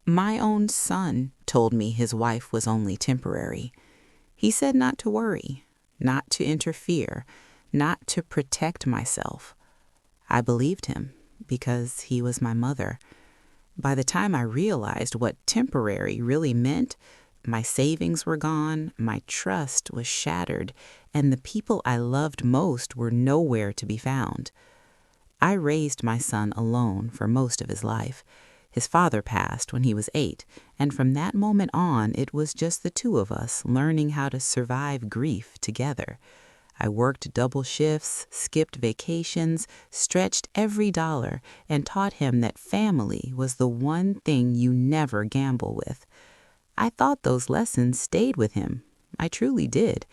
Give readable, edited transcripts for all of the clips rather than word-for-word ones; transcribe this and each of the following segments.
My own son told me his wife was only temporary. He said not to worry, not to interfere, not to protect myself. I believed him because he was my mother. By the time I realized what temporary really meant, my savings were gone, my trust was shattered, and the people I loved most were nowhere to be found. I raised my son alone for most of his life. His father passed when he was 8, and from that moment on, it was just the two of us learning how to survive grief together. I worked double shifts, skipped vacations, stretched every dollar, and taught him that family was the one thing you never gamble with. I thought those lessons stayed with him. I truly did.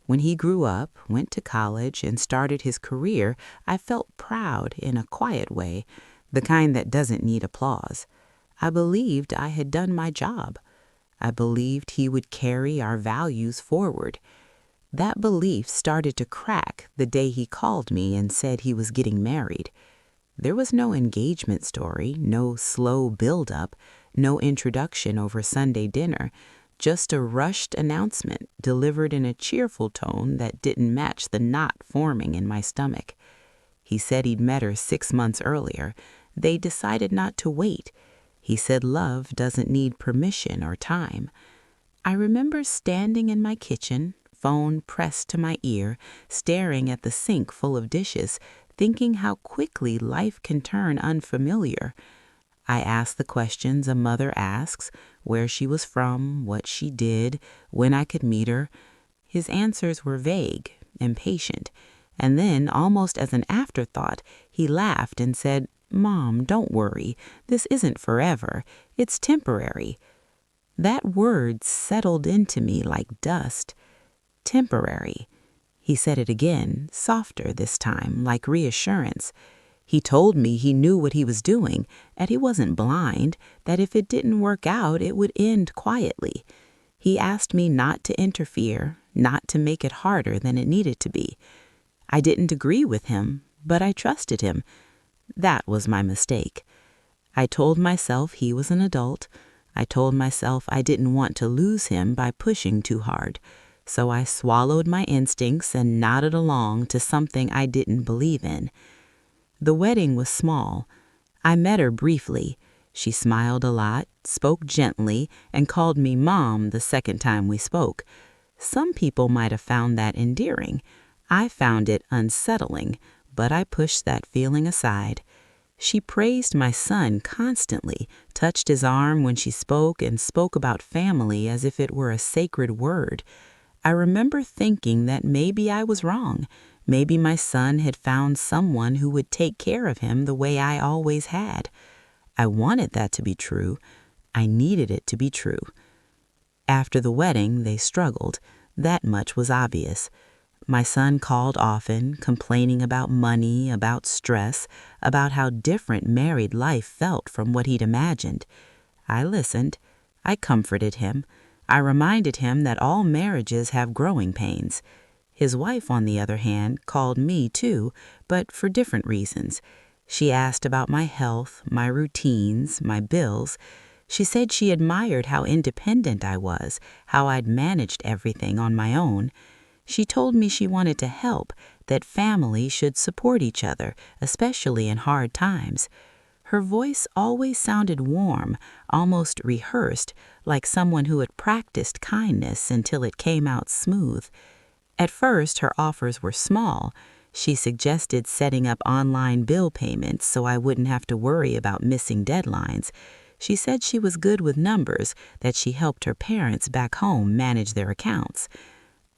When he grew up, went to college, and started his career, I felt proud in a quiet way, the kind that doesn't need applause. I believed I had done my job. I believed he would carry our values forward. That belief started to crack the day he called me and said he was getting married. There was no engagement story, no slow build-up, no introduction over Sunday dinner, just a rushed announcement delivered in a cheerful tone that didn't match the knot forming in my stomach. He said he'd met her 6 months earlier. They decided not to wait. He said love doesn't need permission or time. I remember standing in my kitchen, phone pressed to my ear, staring at the sink full of dishes, thinking how quickly life can turn unfamiliar. I asked the questions a mother asks, where she was from, what she did, when I could meet her. His answers were vague, impatient, and then, almost as an afterthought, he laughed and said, "Mom, don't worry. This isn't forever. It's temporary." That word settled into me like dust. Temporary. He said it again, softer this time, like reassurance. He told me he knew what he was doing, that he wasn't blind, that if it didn't work out, it would end quietly. He asked me not to interfere, not to make it harder than it needed to be. I didn't agree with him, but I trusted him. That was my mistake. I told myself he was an adult. I told myself I didn't want to lose him by pushing too hard. So I swallowed my instincts and nodded along to something I didn't believe in. The wedding was small. I met her briefly. She smiled a lot, spoke gently, and called me Mom the second time we spoke. Some people might have found that endearing. I found it unsettling, but I pushed that feeling aside. She praised my son constantly, touched his arm when she spoke, and spoke about family as if it were a sacred word. I remember thinking that maybe I was wrong. Maybe my son had found someone who would take care of him the way I always had. I wanted that to be true. I needed it to be true. After the wedding, they struggled. That much was obvious. My son called often, complaining about money, about stress, about how different married life felt from what he'd imagined. I listened. I comforted him. I reminded him that all marriages have growing pains. His wife, on the other hand, called me too, but for different reasons. She asked about my health, my routines, my bills. She said she admired how independent I was, how I'd managed everything on my own. She told me she wanted to help, that family should support each other, especially in hard times. Her voice always sounded warm, almost rehearsed, like someone who had practiced kindness until it came out smooth. At first, her offers were small. She suggested setting up online bill payments so I wouldn't have to worry about missing deadlines. She said she was good with numbers, that she helped her parents back home manage their accounts.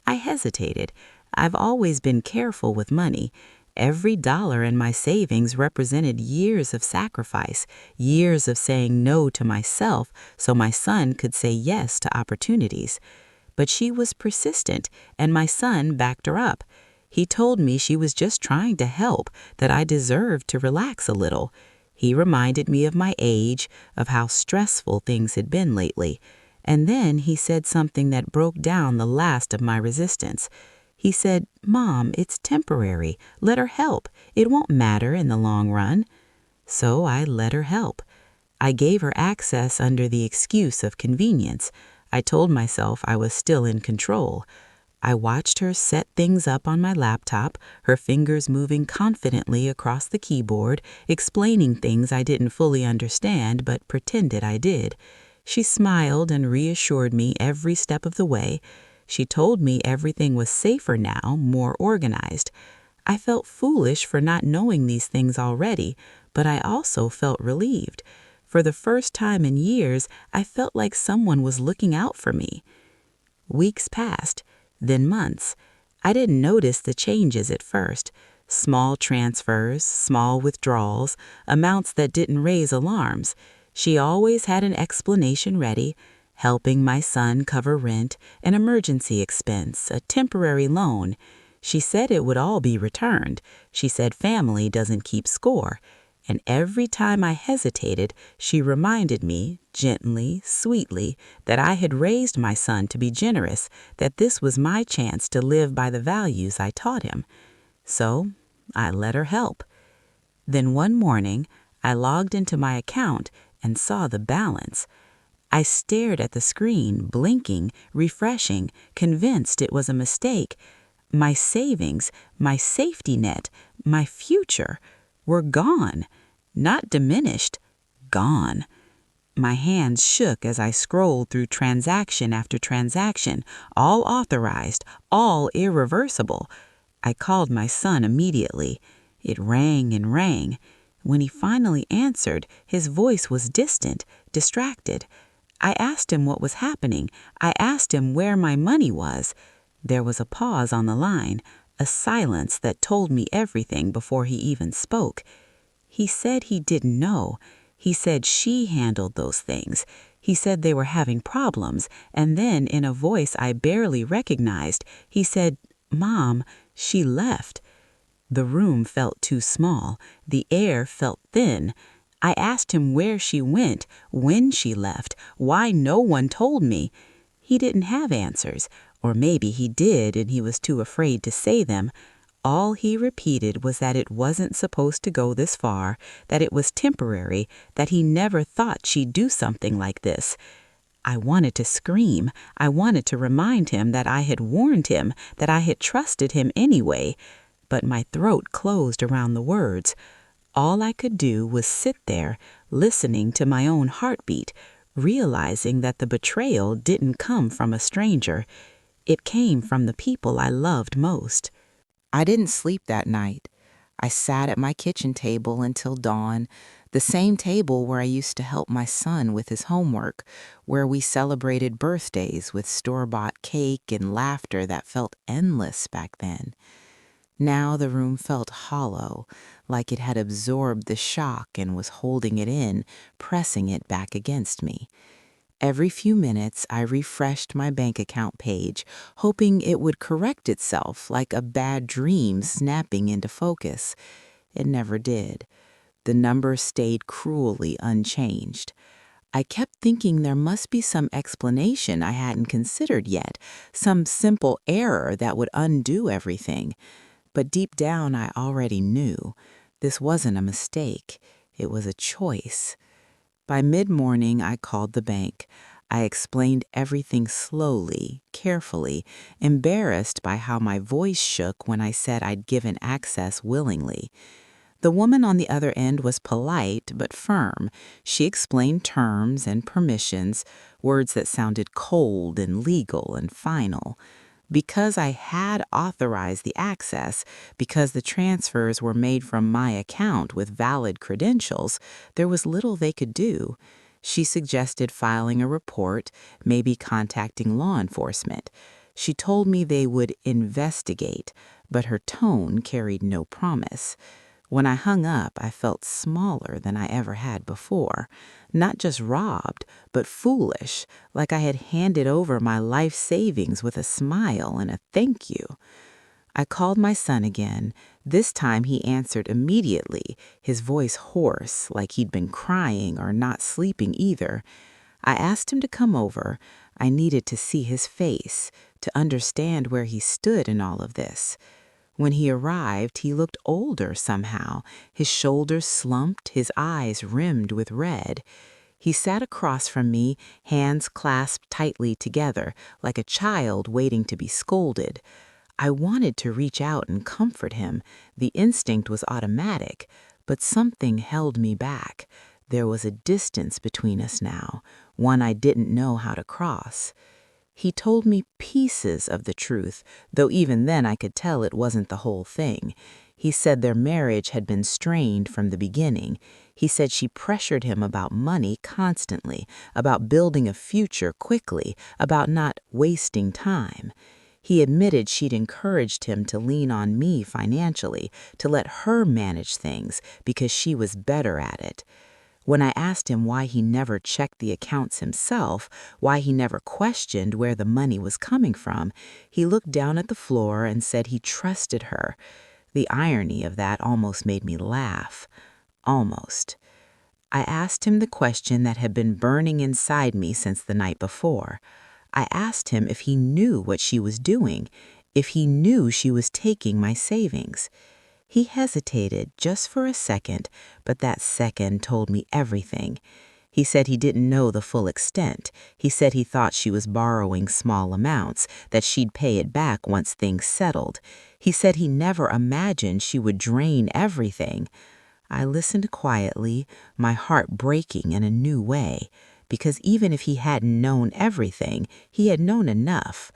I hesitated. I've always been careful with money. Every dollar in my savings represented years of sacrifice, years of saying no to myself so my son could say yes to opportunities. But she was persistent, and my son backed her up. He told me she was just trying to help, that I deserved to relax a little. He reminded me of my age, of how stressful things had been lately. And then he said something that broke down the last of my resistance. He said, "Mom, it's temporary. Let her help. It won't matter in the long run." So I let her help. I gave her access under the excuse of convenience. I told myself I was still in control. I watched her set things up on my laptop, her fingers moving confidently across the keyboard, explaining things I didn't fully understand but pretended I did. She smiled and reassured me every step of the way. She told me everything was safer now, more organized. I felt foolish for not knowing these things already, but I also felt relieved. For the first time in years, I felt like someone was looking out for me. Weeks passed, then months. I didn't notice the changes at first. Small transfers, small withdrawals, amounts that didn't raise alarms. She always had an explanation ready, helping my son cover rent, an emergency expense, a temporary loan. She said it would all be returned. She said family doesn't keep score. And every time I hesitated, she reminded me, gently, sweetly, that I had raised my son to be generous, that this was my chance to live by the values I taught him. So I let her help. Then one morning, I logged into my account and saw the balance. I stared at the screen, blinking, refreshing, convinced it was a mistake. My savings, my safety net, my future were gone. Not diminished, gone. My hands shook as I scrolled through transaction after transaction, all authorized, all irreversible. I called my son immediately. It rang and rang. When he finally answered, his voice was distant, distracted. I asked him what was happening. I asked him where my money was. There was a pause on the line, a silence that told me everything before he even spoke. He said he didn't know. He said she handled those things. He said they were having problems, and then in a voice I barely recognized, he said, "Mom, she left." The room felt too small. The air felt thin. I asked him where she went, when she left, why no one told me. He didn't have answers, or maybe he did and he was too afraid to say them. All he repeated was that it wasn't supposed to go this far, that it was temporary, that he never thought she'd do something like this. I wanted to scream. I wanted to remind him that I had warned him, that I had trusted him anyway. But my throat closed around the words. All I could do was sit there, listening to my own heartbeat, realizing that the betrayal didn't come from a stranger. It came from the people I loved most. I didn't sleep that night. I sat at my kitchen table until dawn, the same table where I used to help my son with his homework, where we celebrated birthdays with store-bought cake and laughter that felt endless back then. Now the room felt hollow, like it had absorbed the shock and was holding it in, pressing it back against me. Every few minutes, I refreshed my bank account page, hoping it would correct itself like a bad dream snapping into focus. It never did. The number stayed cruelly unchanged. I kept thinking there must be some explanation I hadn't considered yet, some simple error that would undo everything. But deep down, I already knew. This wasn't a mistake. It was a choice. By mid-morning, I called the bank. I explained everything slowly, carefully, embarrassed by how my voice shook when I said I'd given access willingly. The woman on the other end was polite but firm. She explained terms and permissions, words that sounded cold and legal and final. Because I had authorized the access, because the transfers were made from my account with valid credentials, there was little they could do. She suggested filing a report, maybe contacting law enforcement. She told me they would investigate, but her tone carried no promise. When I hung up, I felt smaller than I ever had before. Not just robbed, but foolish, like I had handed over my life savings with a smile and a thank you. I called my son again. This time he answered immediately, his voice hoarse, like he'd been crying or not sleeping either. I asked him to come over. I needed to see his face, to understand where he stood in all of this. When he arrived, he looked older somehow, his shoulders slumped, his eyes rimmed with red. He sat across from me, hands clasped tightly together, like a child waiting to be scolded. I wanted to reach out and comfort him. The instinct was automatic, but something held me back. There was a distance between us now, one I didn't know how to cross. He told me pieces of the truth, though even then I could tell it wasn't the whole thing. He said their marriage had been strained from the beginning. He said she pressured him about money constantly, about building a future quickly, about not wasting time. He admitted she'd encouraged him to lean on me financially, to let her manage things because she was better at it. When I asked him why he never checked the accounts himself, why he never questioned where the money was coming from, he looked down at the floor and said he trusted her. The irony of that almost made me laugh. Almost. I asked him the question that had been burning inside me since the night before. I asked him if he knew what she was doing, if he knew she was taking my savings. He hesitated just for a second, but that second told me everything. He said he didn't know the full extent. He said he thought she was borrowing small amounts, that she'd pay it back once things settled. He said he never imagined she would drain everything. I listened quietly, my heart breaking in a new way, because even if he hadn't known everything, he had known enough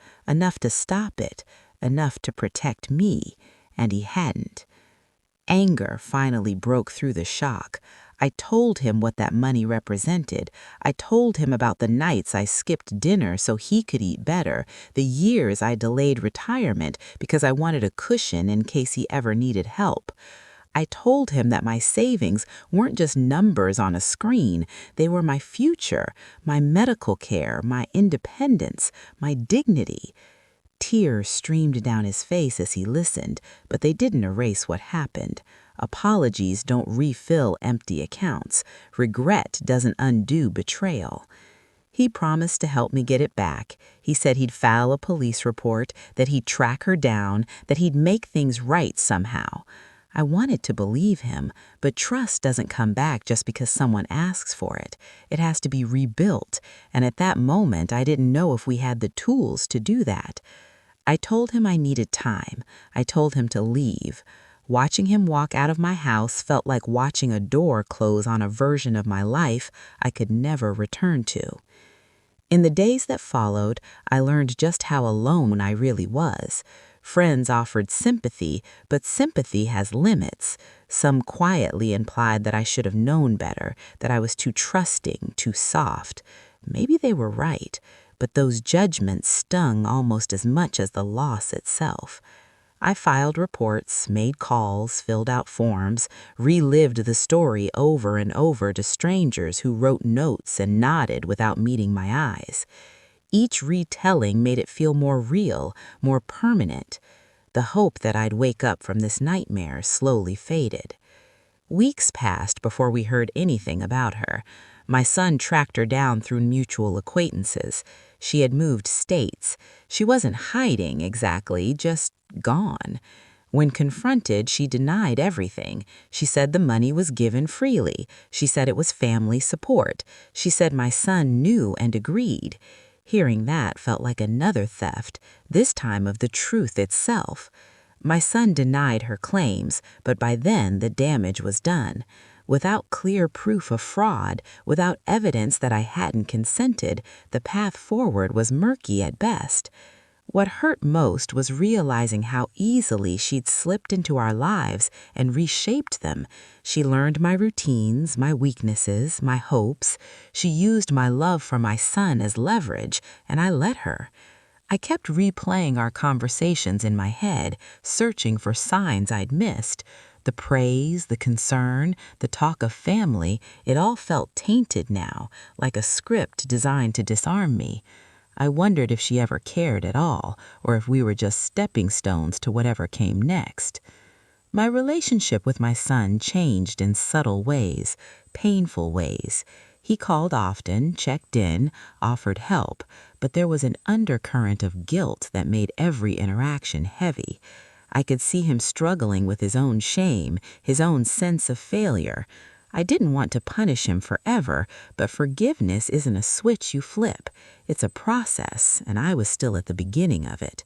to stop it, enough to protect me, and he hadn't. Anger finally broke through the shock. I told him what that money represented. I told him about the nights I skipped dinner so he could eat better, the years I delayed retirement because I wanted a cushion in case he ever needed help. I told him that my savings weren't just numbers on a screen. They were my future, my medical care, my independence, my dignity. Tears streamed down his face as he listened, but they didn't erase what happened. Apologies don't refill empty accounts. Regret doesn't undo betrayal. He promised to help me get it back. He said he'd file a police report, that he'd track her down, that he'd make things right somehow. I wanted to believe him, but trust doesn't come back just because someone asks for it. It has to be rebuilt, and at that moment I didn't know if we had the tools to do that. I told him I needed time. I told him to leave. Watching him walk out of my house felt like watching a door close on a version of my life I could never return to. In the days that followed, I learned just how alone I really was. Friends offered sympathy, but sympathy has limits. Some quietly implied that I should have known better, that I was too trusting, too soft. Maybe they were right, but those judgments stung almost as much as the loss itself. I filed reports, made calls, filled out forms, relived the story over and over to strangers who wrote notes and nodded without meeting my eyes. Each retelling made it feel more real, more permanent. The hope that I'd wake up from this nightmare slowly faded. Weeks passed before we heard anything about her. My son tracked her down through mutual acquaintances. She had moved states. She wasn't hiding exactly, just gone. When confronted, she denied everything. She said the money was given freely. She said it was family support. She said my son knew and agreed. Hearing that felt like another theft, this time of the truth itself. My son denied her claims, but by then the damage was done. Without clear proof of fraud, without evidence that I hadn't consented, the path forward was murky at best. What hurt most was realizing how easily she'd slipped into our lives and reshaped them. She learned my routines, my weaknesses, my hopes. She used my love for my son as leverage, and I let her. I kept replaying our conversations in my head, searching for signs I'd missed. The praise, the concern, the talk of family, it all felt tainted now, like a script designed to disarm me. I wondered if she ever cared at all, or if we were just stepping stones to whatever came next. My relationship with my son changed in subtle ways, painful ways. He called often, checked in, offered help, but there was an undercurrent of guilt that made every interaction heavy. I could see him struggling with his own shame, his own sense of failure. I didn't want to punish him forever, but forgiveness isn't a switch you flip. It's a process, and I was still at the beginning of it.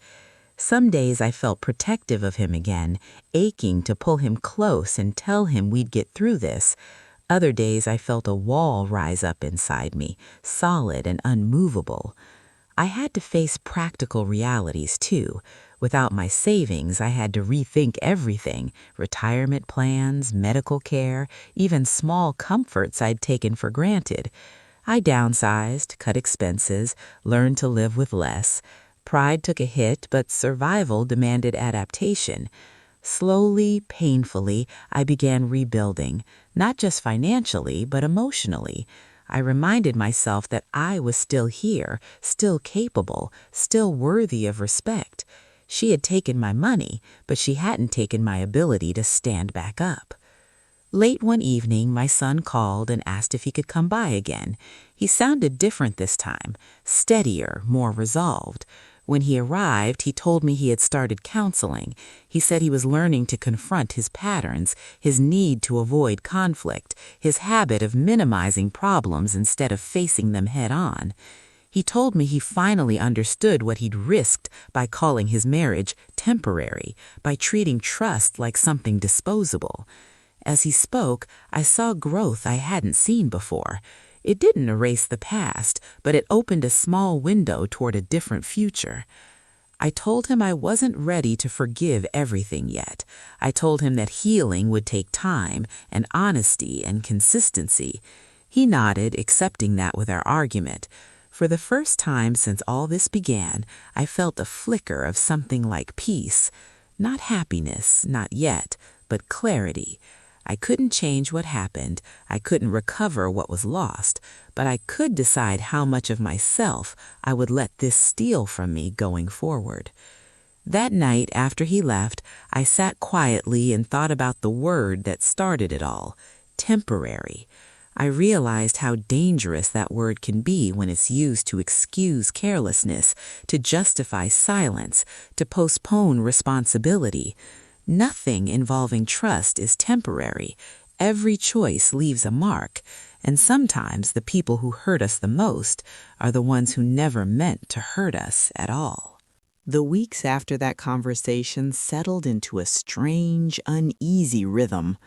Some days I felt protective of him again, aching to pull him close and tell him we'd get through this. Other days I felt a wall rise up inside me, solid and unmovable. I had to face practical realities, too. Without my savings, I had to rethink everything: retirement plans, medical care, even small comforts I'd taken for granted. I downsized, cut expenses, learned to live with less. Pride took a hit, but survival demanded adaptation. Slowly, painfully, I began rebuilding, not just financially, but emotionally. I reminded myself that I was still here, still capable, still worthy of respect. She had taken my money, but she hadn't taken my ability to stand back up. Late one evening, my son called and asked if he could come by again. He sounded different this time, steadier, more resolved. When he arrived, he told me he had started counseling. He said he was learning to confront his patterns, his need to avoid conflict, his habit of minimizing problems instead of facing them head on. He told me he finally understood what he'd risked by calling his marriage temporary, by treating trust like something disposable. As he spoke, I saw growth I hadn't seen before. It didn't erase the past, but it opened a small window toward a different future. I told him I wasn't ready to forgive everything yet. I told him that healing would take time and honesty and consistency. He nodded, accepting that with our argument. For the first time since all this began, I felt a flicker of something like peace. Not happiness, not yet, but clarity. I couldn't change what happened, I couldn't recover what was lost, but I could decide how much of myself I would let this steal from me going forward. That night after he left, I sat quietly and thought about the word that started it all: temporary. I realized how dangerous that word can be when it's used to excuse carelessness, to justify silence, to postpone responsibility. Nothing involving trust is temporary. Every choice leaves a mark, and sometimes the people who hurt us the most are the ones who never meant to hurt us at all. The weeks after that conversation settled into a strange, uneasy rhythm.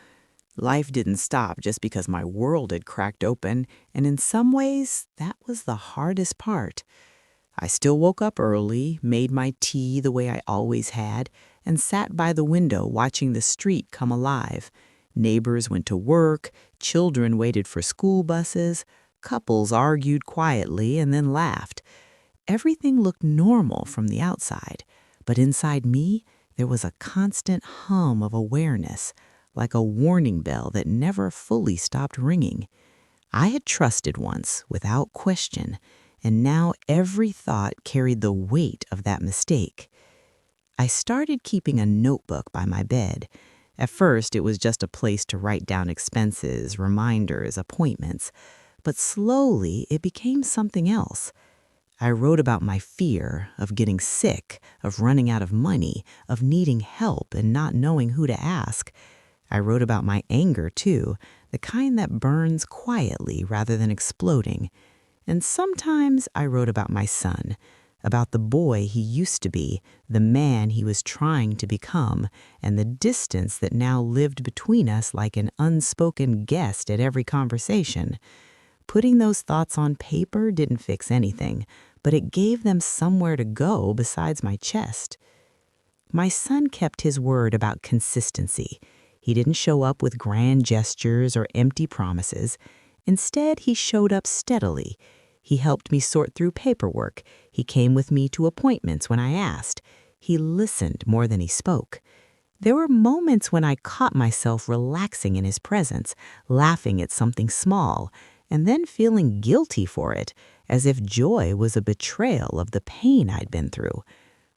Life didn't stop just because my world had cracked open, and in some ways, that was the hardest part. I still woke up early, made my tea the way I always had, and sat by the window watching the street come alive. Neighbors went to work, children waited for school buses, couples argued quietly and then laughed. Everything looked normal from the outside, but inside me, there was a constant hum of awareness, like a warning bell that never fully stopped ringing. I had trusted once, without question, and now every thought carried the weight of that mistake. I started keeping a notebook by my bed. At first, it was just a place to write down expenses, reminders, appointments, but slowly it became something else. I wrote about my fear of getting sick, of running out of money, of needing help and not knowing who to ask. I wrote about my anger, too, the kind that burns quietly rather than exploding. And sometimes I wrote about my son, about the boy he used to be, the man he was trying to become, and the distance that now lived between us like an unspoken guest at every conversation. Putting those thoughts on paper didn't fix anything, but it gave them somewhere to go besides my chest. My son kept his word about consistency. He didn't show up with grand gestures or empty promises. Instead, he showed up steadily. He helped me sort through paperwork. He came with me to appointments when I asked. He listened more than he spoke. There were moments when I caught myself relaxing in his presence, laughing at something small, and then feeling guilty for it, as if joy was a betrayal of the pain I'd been through.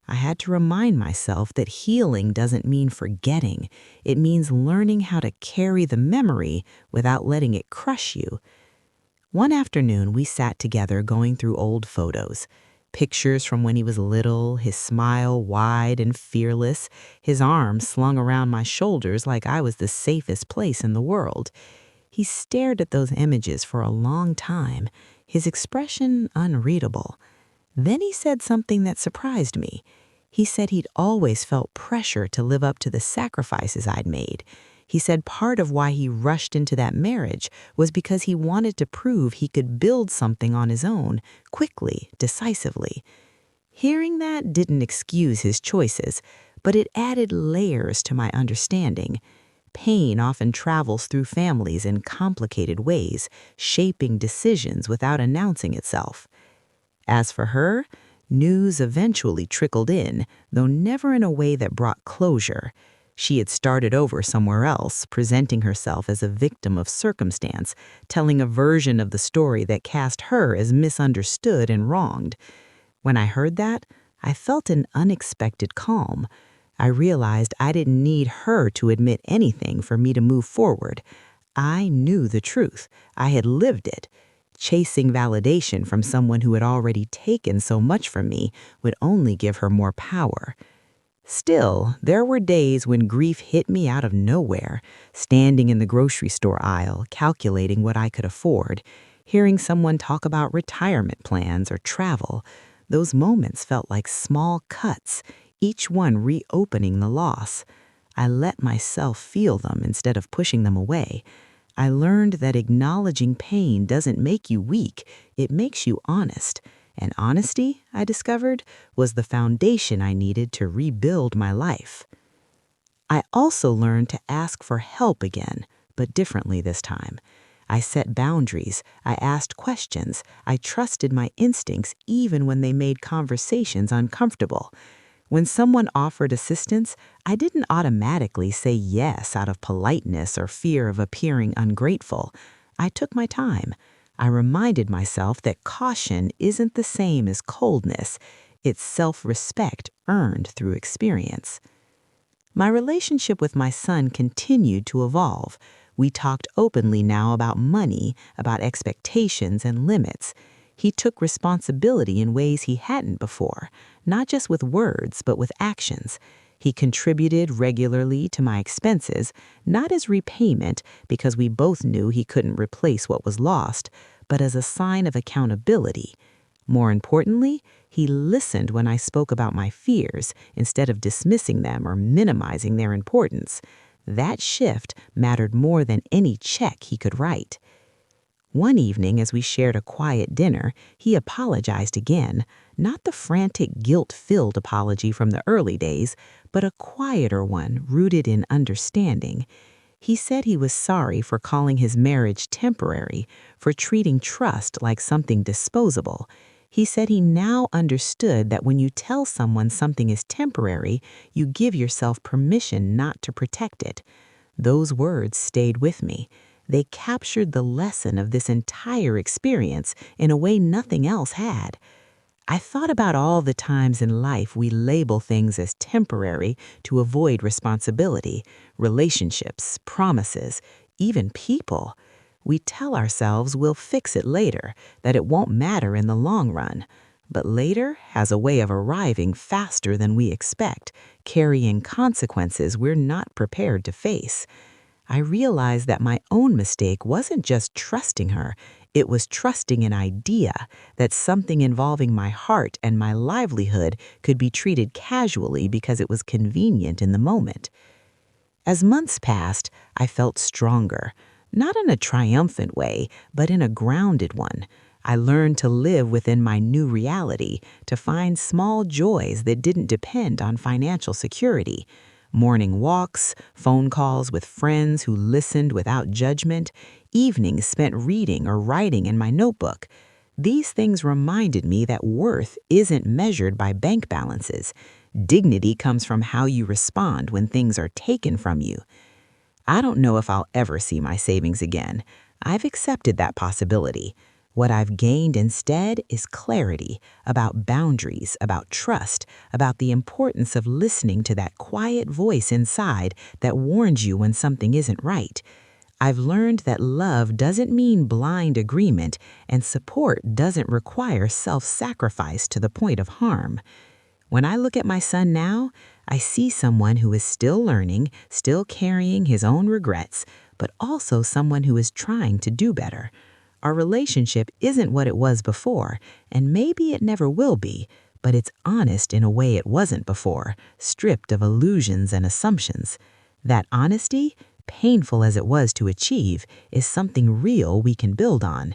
I had to remind myself that healing doesn't mean forgetting. It means learning how to carry the memory without letting it crush you. One afternoon, we sat together going through old photos. Pictures from when he was little, his smile wide and fearless, his arms slung around my shoulders like I was the safest place in the world. He stared at those images for a long time, his expression unreadable. Then he said something that surprised me. He said he'd always felt pressure to live up to the sacrifices I'd made. He said part of why he rushed into that marriage was because he wanted to prove he could build something on his own, quickly, decisively. Hearing that didn't excuse his choices, but it added layers to my understanding. Pain often travels through families in complicated ways, shaping decisions without announcing itself. As for her, news eventually trickled in, though never in a way that brought closure. She had started over somewhere else, presenting herself as a victim of circumstance, telling a version of the story that cast her as misunderstood and wronged. When I heard that, I felt an unexpected calm. I realized I didn't need her to admit anything for me to move forward. I knew the truth. I had lived it. Chasing validation from someone who had already taken so much from me would only give her more power. Still, there were days when grief hit me out of nowhere, standing in the grocery store aisle, calculating what I could afford, hearing someone talk about retirement plans or travel. Those moments felt like small cuts, each one reopening the loss. I let myself feel them instead of pushing them away. I learned that acknowledging pain doesn't make you weak, it makes you honest. And honesty, I discovered, was the foundation I needed to rebuild my life. I also learned to ask for help again, but differently this time. I set boundaries, I asked questions, I trusted my instincts even when they made conversations uncomfortable. When someone offered assistance, I didn't automatically say yes out of politeness or fear of appearing ungrateful. I took my time. I reminded myself that caution isn't the same as coldness. It's self-respect earned through experience. My relationship with my son continued to evolve. We talked openly now about money, about expectations and limits. He took responsibility in ways he hadn't before, not just with words, but with actions. He contributed regularly to my expenses, not as repayment, because we both knew he couldn't replace what was lost, but as a sign of accountability. More importantly, he listened when I spoke about my fears, instead of dismissing them or minimizing their importance. That shift mattered more than any check he could write. One evening, as we shared a quiet dinner, he apologized again, not the frantic, guilt-filled apology from the early days, but a quieter one rooted in understanding. He said he was sorry for calling his marriage temporary, for treating trust like something disposable. He said he now understood that when you tell someone something is temporary, you give yourself permission not to protect it. Those words stayed with me. They captured the lesson of this entire experience in a way nothing else had. I thought about all the times in life we label things as temporary to avoid responsibility, relationships, promises, even people. We tell ourselves we'll fix it later, that it won't matter in the long run. But later has a way of arriving faster than we expect, carrying consequences we're not prepared to face. I realized that my own mistake wasn't just trusting her, it was trusting an idea that something involving my heart and my livelihood could be treated casually because it was convenient in the moment. As months passed, I felt stronger, not in a triumphant way, but in a grounded one. I learned to live within my new reality, to find small joys that didn't depend on financial security. Morning walks, phone calls with friends who listened without judgment, evenings spent reading or writing in my notebook. These things reminded me that worth isn't measured by bank balances. Dignity comes from how you respond when things are taken from you. I don't know if I'll ever see my savings again. I've accepted that possibility. What I've gained instead is clarity about boundaries, about trust, about the importance of listening to that quiet voice inside that warns you when something isn't right. I've learned that love doesn't mean blind agreement, and support doesn't require self-sacrifice to the point of harm. When I look at my son now, I see someone who is still learning, still carrying his own regrets, but also someone who is trying to do better. Our relationship isn't what it was before, and maybe it never will be, but it's honest in a way it wasn't before, stripped of illusions and assumptions. That honesty, painful as it was to achieve, is something real we can build on.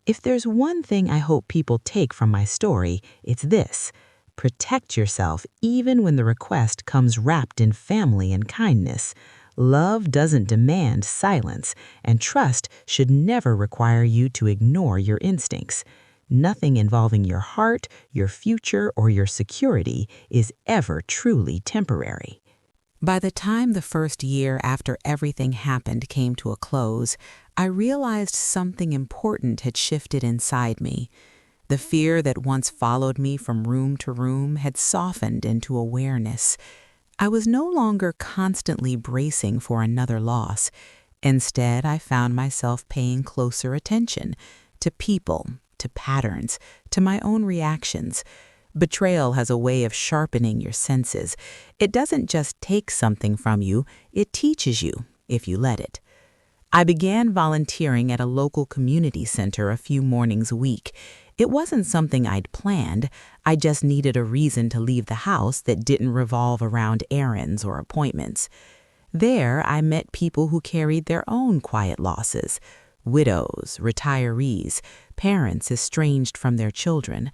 If there's one thing I hope people take from my story, it's this: protect yourself even when the request comes wrapped in family and kindness. Love doesn't demand silence, and trust should never require you to ignore your instincts. Nothing involving your heart, your future, or your security is ever truly temporary. By the time the first year after everything happened came to a close, I realized something important had shifted inside me. The fear that once followed me from room to room had softened into awareness. I was no longer constantly bracing for another loss. Instead, I found myself paying closer attention to people, to patterns, to my own reactions. Betrayal has a way of sharpening your senses. It doesn't just take something from you, it teaches you, if you let it. I began volunteering at a local community center a few mornings a week. It wasn't something I'd planned. I just needed a reason to leave the house that didn't revolve around errands or appointments. There, I met people who carried their own quiet losses: widows, retirees, parents estranged from their children.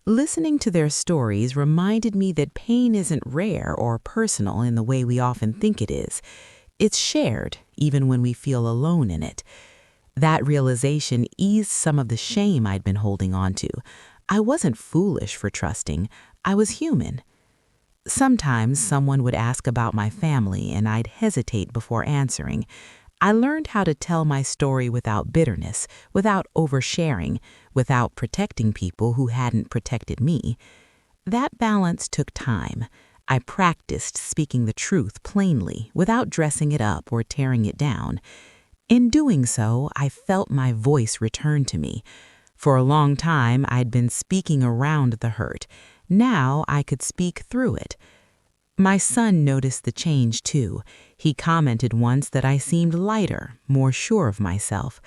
Listening to their stories reminded me that pain isn't rare or personal in the way we often think it is. It's shared, even when we feel alone in it. That realization eased some of the shame I'd been holding on to. I wasn't foolish for trusting. I was human. Sometimes someone would ask about my family, and I'd hesitate before answering. I learned how to tell my story without bitterness, without oversharing, without protecting people who hadn't protected me. That balance took time. I practiced speaking the truth plainly, without dressing it up or tearing it down. In doing so, I felt my voice return to me. For a long time, I'd been speaking around the hurt. Now I could speak through it. My son noticed the change too. He commented once that I seemed lighter, more sure of myself.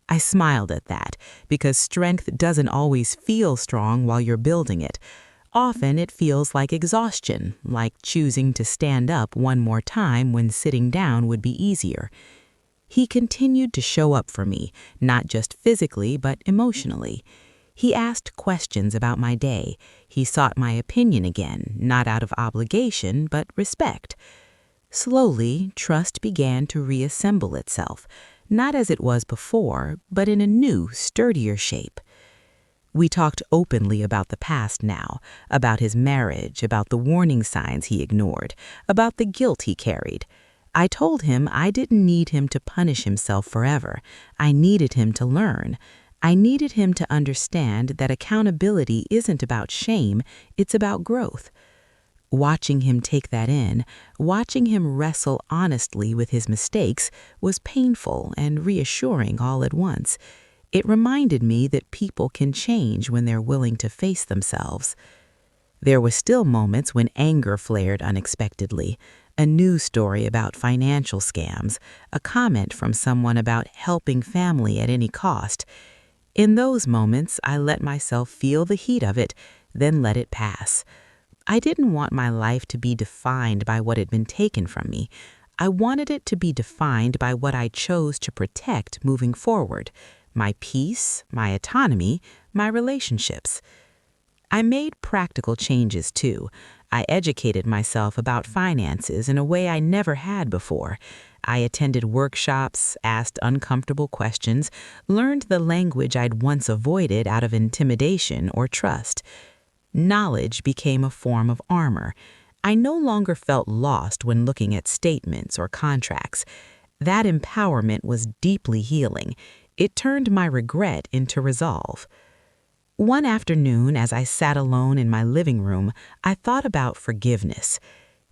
I smiled at that, because strength doesn't always feel strong while you're building it. Often it feels like exhaustion, like choosing to stand up one more time when sitting down would be easier. He continued to show up for me, not just physically, but emotionally. He asked questions about my day. He sought my opinion again, not out of obligation, but respect. Slowly, trust began to reassemble itself, not as it was before, but in a new, sturdier shape. We talked openly about the past now, about his marriage, about the warning signs he ignored, about the guilt he carried. I told him I didn't need him to punish himself forever. I needed him to learn. I needed him to understand that accountability isn't about shame, it's about growth. Watching him take that in, watching him wrestle honestly with his mistakes, was painful and reassuring all at once. It reminded me that people can change when they're willing to face themselves. There were still moments when anger flared unexpectedly. A news story about financial scams, a comment from someone about helping family at any cost. In those moments, I let myself feel the heat of it, then let it pass. I didn't want my life to be defined by what had been taken from me. I wanted it to be defined by what I chose to protect moving forward: my peace, my autonomy, my relationships. I made practical changes too. I educated myself about finances in a way I never had before. I attended workshops, asked uncomfortable questions, learned the language I'd once avoided out of intimidation or trust. Knowledge became a form of armor. I no longer felt lost when looking at statements or contracts. That empowerment was deeply healing. It turned my regret into resolve. One afternoon, as I sat alone in my living room, I thought about forgiveness.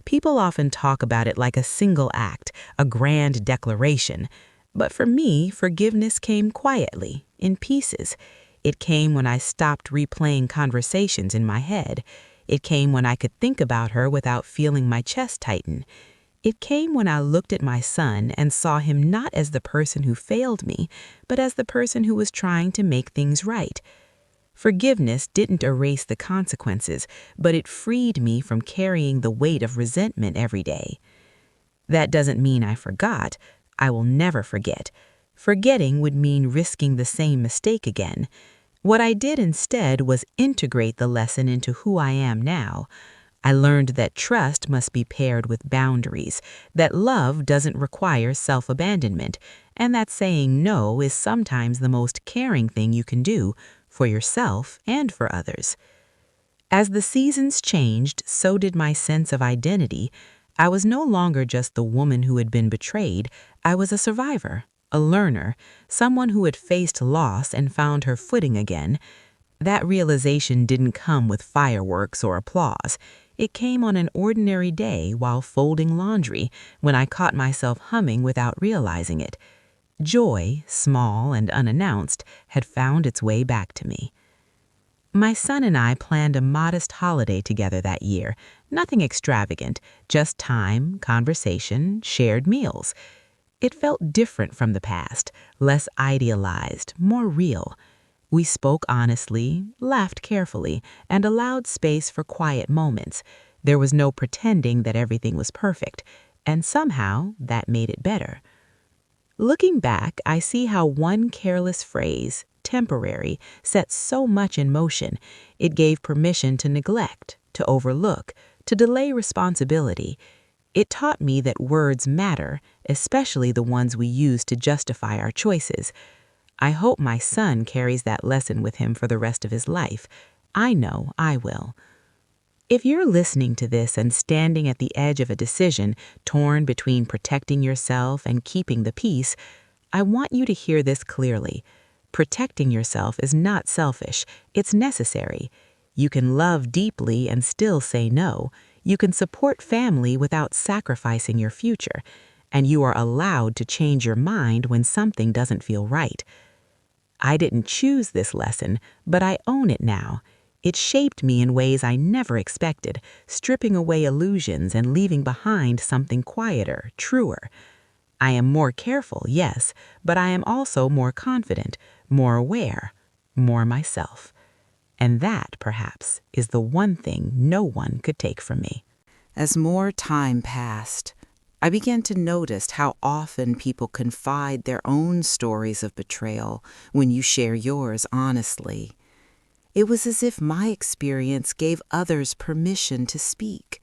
People often talk about it like a single act, a grand declaration. But for me, forgiveness came quietly, in pieces. It came when I stopped replaying conversations in my head. It came when I could think about her without feeling my chest tighten. It came when I looked at my son and saw him not as the person who failed me, but as the person who was trying to make things right. Forgiveness didn't erase the consequences, but it freed me from carrying the weight of resentment every day. That doesn't mean I forgot. I will never forget. Forgetting would mean risking the same mistake again. What I did instead was integrate the lesson into who I am now. I learned that trust must be paired with boundaries, that love doesn't require self-abandonment, and that saying no is sometimes the most caring thing you can do for yourself and for others. As the seasons changed, so did my sense of identity. I was no longer just the woman who had been betrayed. I was a survivor, a learner, someone who had faced loss and found her footing again. That realization didn't come with fireworks or applause. It came on an ordinary day while folding laundry, when I caught myself humming without realizing it. Joy, small and unannounced, had found its way back to me. My son and I planned a modest holiday together that year. Nothing extravagant, just time, conversation, shared meals. It felt different from the past, less idealized, more real. We spoke honestly, laughed carefully, and allowed space for quiet moments. There was no pretending that everything was perfect, and somehow that made it better. Looking back, I see how one careless phrase, temporary, set so much in motion. It gave permission to neglect, to overlook, to delay responsibility. It taught me that words matter, especially the ones we use to justify our choices. I hope my son carries that lesson with him for the rest of his life. I know I will. If you're listening to this and standing at the edge of a decision, torn between protecting yourself and keeping the peace, I want you to hear this clearly. Protecting yourself is not selfish, it's necessary. You can love deeply and still say no. You can support family without sacrificing your future. And you are allowed to change your mind when something doesn't feel right. I didn't choose this lesson, but I own it now. It shaped me in ways I never expected, stripping away illusions and leaving behind something quieter, truer. I am more careful, yes, but I am also more confident, more aware, more myself. And that, perhaps, is the one thing no one could take from me. As more time passed, I began to notice how often people confide their own stories of betrayal when you share yours honestly. It was as if my experience gave others permission to speak.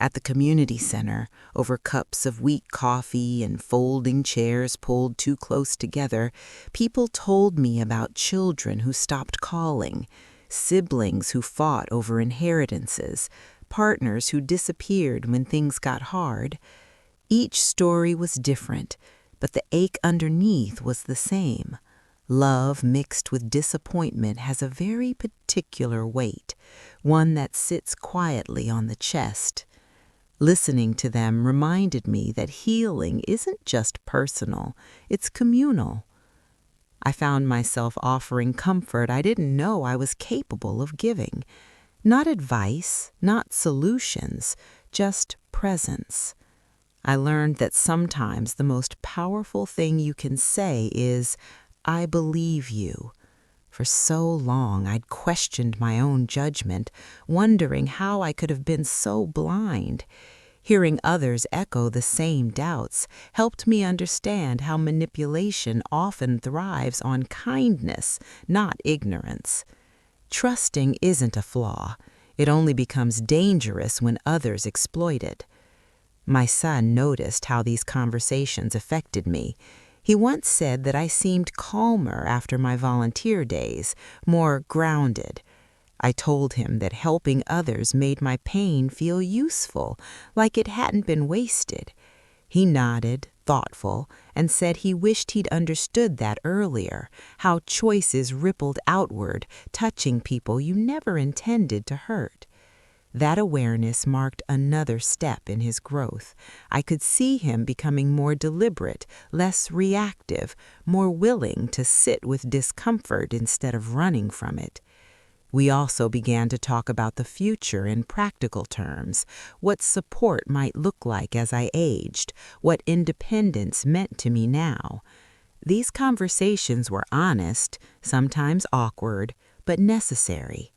At the community center, over cups of weak coffee and folding chairs pulled too close together, people told me about children who stopped calling, siblings who fought over inheritances, partners who disappeared when things got hard. Each story was different, but the ache underneath was the same. Love mixed with disappointment has a very particular weight, one that sits quietly on the chest. Listening to them reminded me that healing isn't just personal, it's communal. I found myself offering comfort I didn't know I was capable of giving. Not advice, not solutions, just presence. I learned that sometimes the most powerful thing you can say is, "I believe you." For so long, I'd questioned my own judgment, wondering how I could have been so blind. Hearing others echo the same doubts helped me understand how manipulation often thrives on kindness, not ignorance. Trusting isn't a flaw. It only becomes dangerous when others exploit it. My son noticed how these conversations affected me. He once said that I seemed calmer after my volunteer days, more grounded. I told him that helping others made my pain feel useful, like it hadn't been wasted. He nodded, thoughtful, and said he wished he'd understood that earlier, how choices rippled outward, touching people you never intended to hurt. That awareness marked another step in his growth. I could see him becoming more deliberate, less reactive, more willing to sit with discomfort instead of running from it. We also began to talk about the future in practical terms, what support might look like as I aged, what independence meant to me now. These conversations were honest, sometimes awkward, but necessary.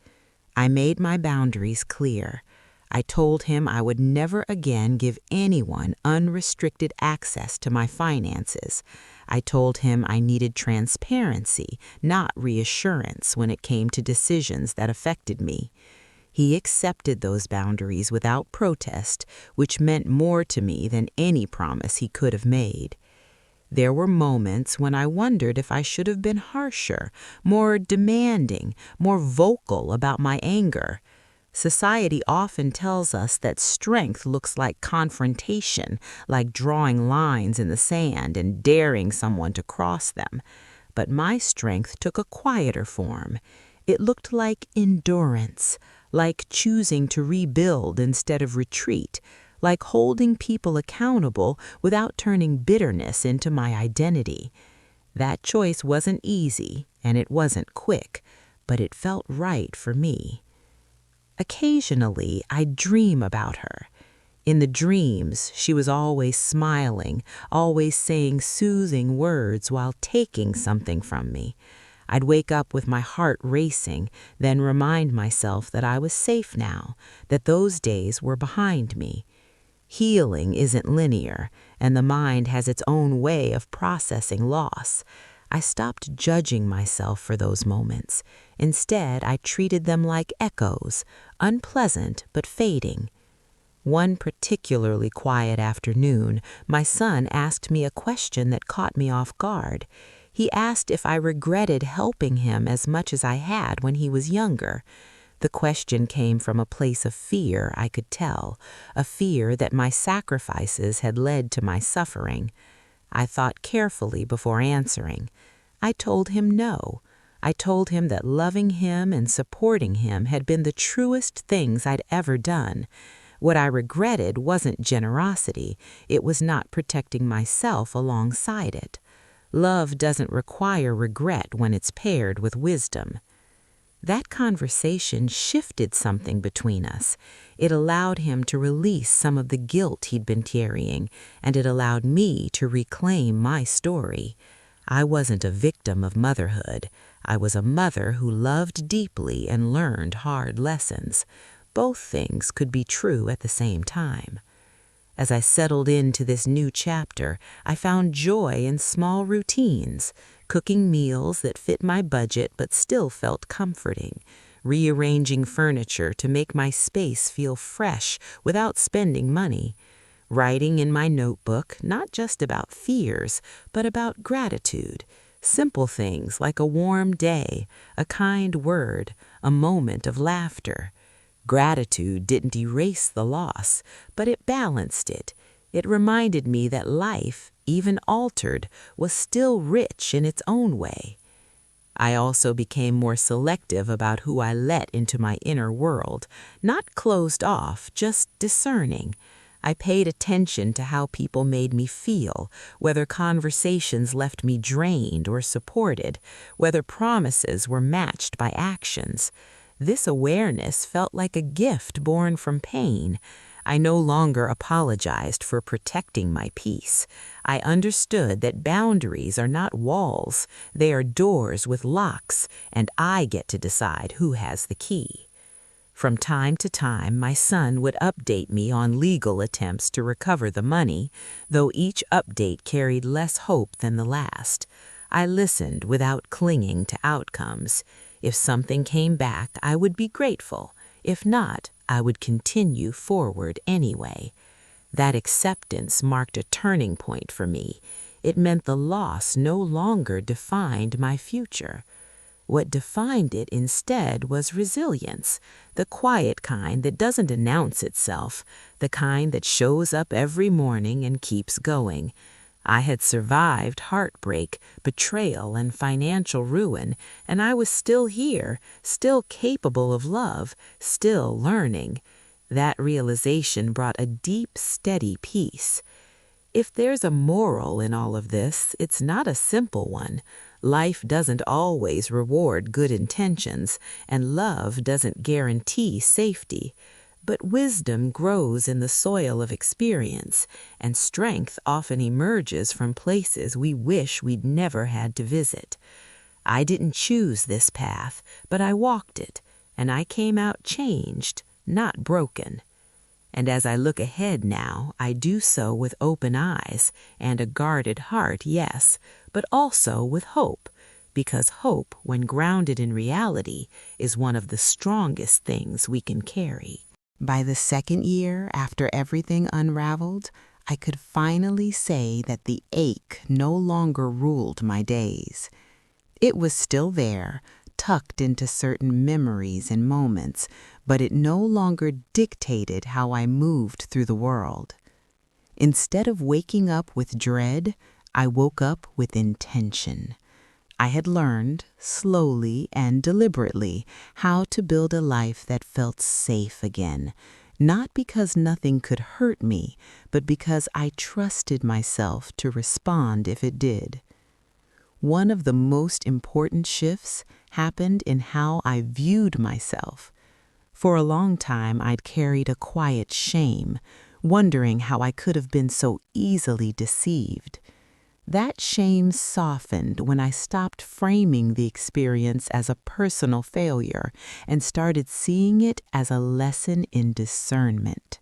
I made my boundaries clear. I told him I would never again give anyone unrestricted access to my finances. I told him I needed transparency, not reassurance when it came to decisions that affected me. He accepted those boundaries without protest, which meant more to me than any promise he could have made. There were moments when I wondered if I should have been harsher, more demanding, more vocal about my anger. Society often tells us that strength looks like confrontation, like drawing lines in the sand and daring someone to cross them. But my strength took a quieter form. It looked like endurance, like choosing to rebuild instead of retreat, like holding people accountable without turning bitterness into my identity. That choice wasn't easy, and it wasn't quick, but it felt right for me. Occasionally, I'd dream about her. In the dreams, she was always smiling, always saying soothing words while taking something from me. I'd wake up with my heart racing, then remind myself that I was safe now, that those days were behind me. Healing isn't linear, and the mind has its own way of processing loss. I stopped judging myself for those moments. Instead, I treated them like echoes, unpleasant but fading. One particularly quiet afternoon, my son asked me a question that caught me off guard. He asked if I regretted helping him as much as I had when he was younger. The question came from a place of fear, I could tell, a fear that my sacrifices had led to my suffering. I thought carefully before answering. I told him no. I told him that loving him and supporting him had been the truest things I'd ever done. What I regretted wasn't generosity, it was not protecting myself alongside it. Love doesn't require regret when it's paired with wisdom. That conversation shifted something between us. It allowed him to release some of the guilt he'd been carrying, and it allowed me to reclaim my story. I wasn't a victim of motherhood. I was a mother who loved deeply and learned hard lessons. Both things could be true at the same time. As I settled into this new chapter, I found joy in small routines, cooking meals that fit my budget but still felt comforting, rearranging furniture to make my space feel fresh without spending money, writing in my notebook not just about fears, but about gratitude, simple things like a warm day, a kind word, a moment of laughter. Gratitude didn't erase the loss, but it balanced it. It reminded me that life, even altered, was still rich in its own way. I also became more selective about who I let into my inner world, not closed off, just discerning. I paid attention to how people made me feel, whether conversations left me drained or supported, whether promises were matched by actions. This awareness felt like a gift born from pain. I no longer apologized for protecting my peace. I understood that boundaries are not walls, they are doors with locks, and I get to decide who has the key. From time to time, my son would update me on legal attempts to recover the money, though each update carried less hope than the last. I listened without clinging to outcomes. If something came back, I would be grateful. If not, I would continue forward anyway. That acceptance marked a turning point for me. It meant the loss no longer defined my future. What defined it instead was resilience, the quiet kind that doesn't announce itself, the kind that shows up every morning and keeps going. I had survived heartbreak, betrayal, and financial ruin, and I was still here, still capable of love, still learning. That realization brought a deep, steady peace. If there's a moral in all of this, it's not a simple one. Life doesn't always reward good intentions, and love doesn't guarantee safety. But wisdom grows in the soil of experience, and strength often emerges from places we wish we'd never had to visit. I didn't choose this path, but I walked it, and I came out changed, not broken. And as I look ahead now, I do so with open eyes and a guarded heart, yes, but also with hope, because hope, when grounded in reality, is one of the strongest things we can carry. By the second year after everything unraveled, I could finally say that the ache no longer ruled my days. It was still there, tucked into certain memories and moments, but it no longer dictated how I moved through the world. Instead of waking up with dread, I woke up with intention. I had learned, slowly and deliberately, how to build a life that felt safe again, not because nothing could hurt me, but because I trusted myself to respond if it did. One of the most important shifts happened in how I viewed myself. For a long time, I'd carried a quiet shame, wondering how I could have been so easily deceived. That shame softened when I stopped framing the experience as a personal failure and started seeing it as a lesson in discernment.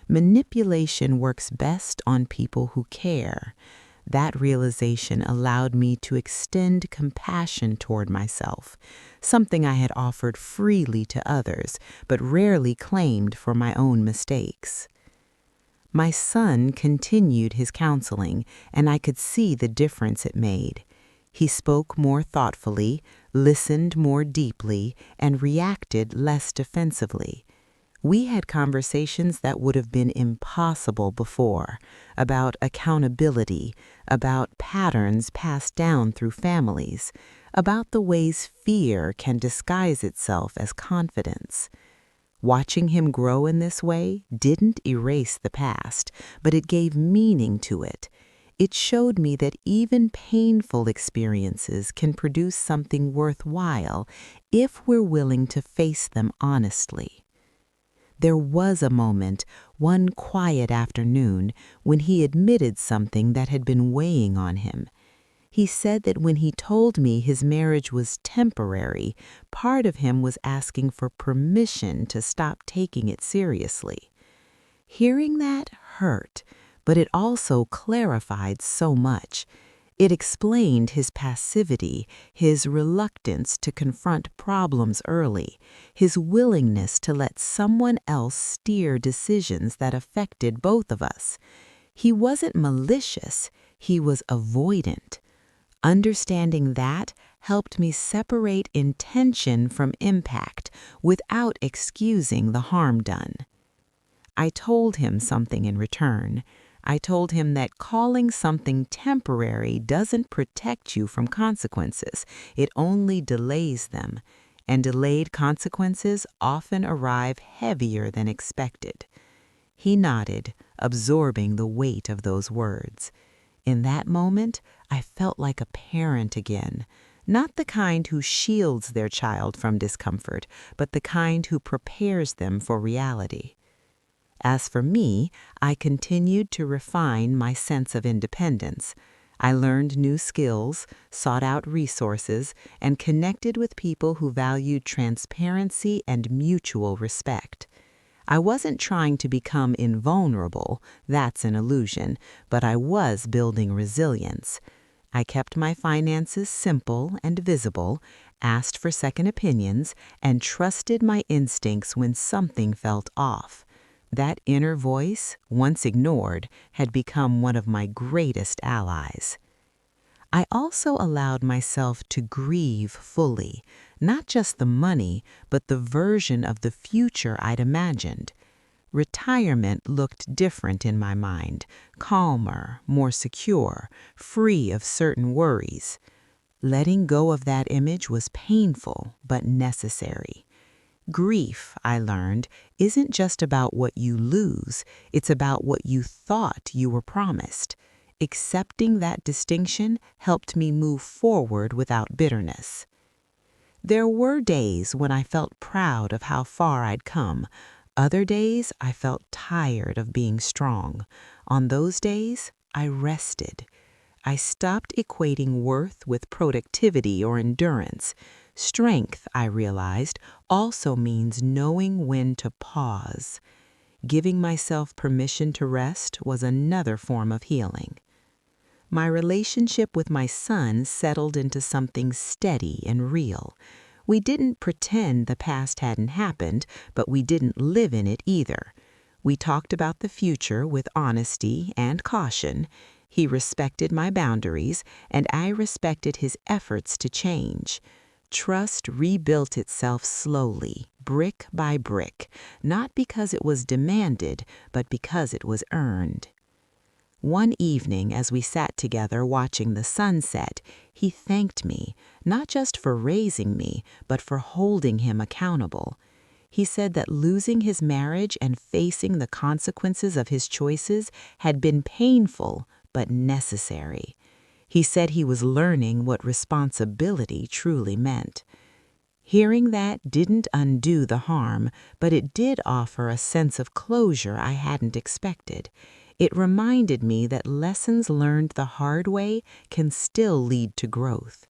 Manipulation works best on people who care. That realization allowed me to extend compassion toward myself, something I had offered freely to others, but rarely claimed for my own mistakes. My son continued his counseling, and I could see the difference it made. He spoke more thoughtfully, listened more deeply, and reacted less defensively. We had conversations that would have been impossible before, about accountability, about patterns passed down through families, about the ways fear can disguise itself as confidence. Watching him grow in this way didn't erase the past, but it gave meaning to it. It showed me that even painful experiences can produce something worthwhile if we're willing to face them honestly. There was a moment, one quiet afternoon, when he admitted something that had been weighing on him. He said that when he told me his marriage was temporary, part of him was asking for permission to stop taking it seriously. Hearing that hurt, but it also clarified so much. It explained his passivity, his reluctance to confront problems early, his willingness to let someone else steer decisions that affected both of us. He wasn't malicious, he was avoidant. Understanding that helped me separate intention from impact without excusing the harm done. I told him something in return. I told him that calling something temporary doesn't protect you from consequences. It only delays them, and delayed consequences often arrive heavier than expected. He nodded, absorbing the weight of those words. In that moment, I felt like a parent again, not the kind who shields their child from discomfort, but the kind who prepares them for reality. As for me, I continued to refine my sense of independence. I learned new skills, sought out resources, and connected with people who valued transparency and mutual respect. I wasn't trying to become invulnerable, that's an illusion, but I was building resilience. I kept my finances simple and visible, asked for second opinions, and trusted my instincts when something felt off. That inner voice, once ignored, had become one of my greatest allies. I also allowed myself to grieve fully, not just the money, but the version of the future I'd imagined. Retirement looked different in my mind, calmer, more secure, free of certain worries. Letting go of that image was painful, but necessary. Grief, I learned, isn't just about what you lose, it's about what you thought you were promised. Accepting that distinction helped me move forward without bitterness. There were days when I felt proud of how far I'd come. Other days, I felt tired of being strong. On those days, I rested. I stopped equating worth with productivity or endurance. Strength, I realized, also means knowing when to pause. Giving myself permission to rest was another form of healing. My relationship with my son settled into something steady and real. We didn't pretend the past hadn't happened, but we didn't live in it either. We talked about the future with honesty and caution. He respected my boundaries, and I respected his efforts to change. Trust rebuilt itself slowly, brick by brick, not because it was demanded, but because it was earned. One evening, as we sat together watching the sunset, he thanked me, not just for raising me, but for holding him accountable. He said that losing his marriage and facing the consequences of his choices had been painful, but necessary. He said he was learning what responsibility truly meant. Hearing that didn't undo the harm, but it did offer a sense of closure I hadn't expected. It reminded me that lessons learned the hard way can still lead to growth.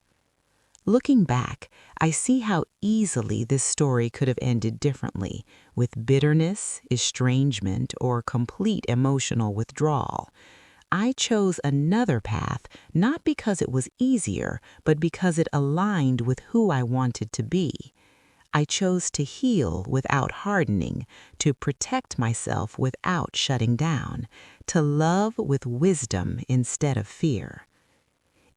Looking back, I see how easily this story could have ended differently, with bitterness, estrangement, or complete emotional withdrawal. I chose another path not because it was easier, but because it aligned with who I wanted to be. I chose to heal without hardening, to protect myself without shutting down, to love with wisdom instead of fear.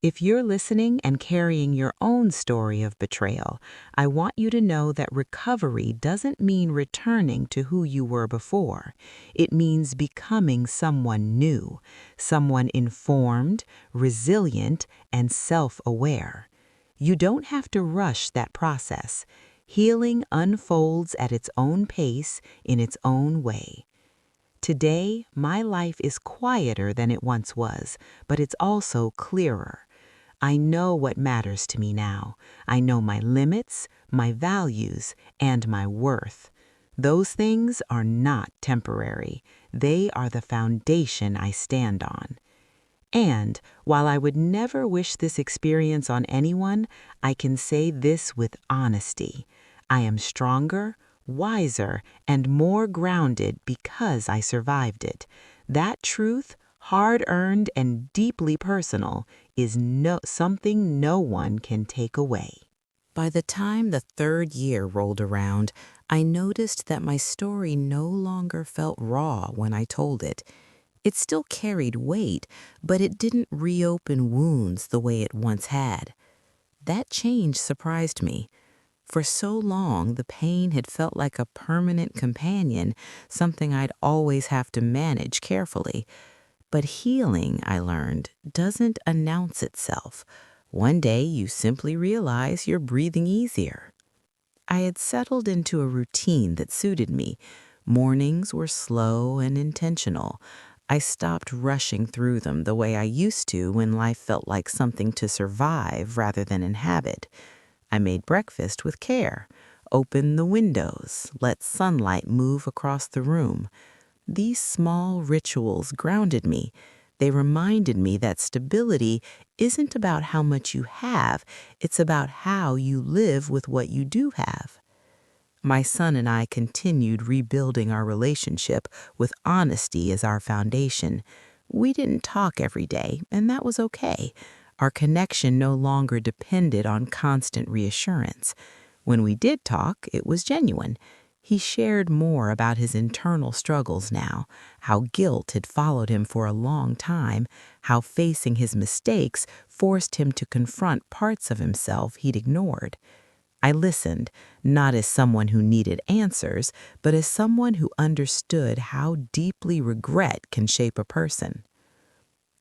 If you're listening and carrying your own story of betrayal, I want you to know that recovery doesn't mean returning to who you were before. It means becoming someone new, someone informed, resilient, and self-aware. You don't have to rush that process. Healing unfolds at its own pace, in its own way. Today, my life is quieter than it once was, but it's also clearer. I know what matters to me now. I know my limits, my values, and my worth. Those things are not temporary. They are the foundation I stand on. And while I would never wish this experience on anyone, I can say this with honesty. I am stronger, wiser, and more grounded because I survived it. That truth, hard-earned and deeply personal, is something no one can take away. By the time the third year rolled around, I noticed that my story no longer felt raw when I told it. It still carried weight, but it didn't reopen wounds the way it once had. That change surprised me. For so long, the pain had felt like a permanent companion, something I'd always have to manage carefully. But healing, I learned, doesn't announce itself. One day you simply realize you're breathing easier. I had settled into a routine that suited me. Mornings were slow and intentional. I stopped rushing through them the way I used to when life felt like something to survive rather than inhabit. I made breakfast with care, opened the windows, let sunlight move across the room. These small rituals grounded me. They reminded me that stability isn't about how much you have, it's about how you live with what you do have. My son and I continued rebuilding our relationship with honesty as our foundation. We didn't talk every day, and that was okay. Our connection no longer depended on constant reassurance. When we did talk, it was genuine. He shared more about his internal struggles now, how guilt had followed him for a long time, how facing his mistakes forced him to confront parts of himself he'd ignored. I listened, not as someone who needed answers, but as someone who understood how deeply regret can shape a person.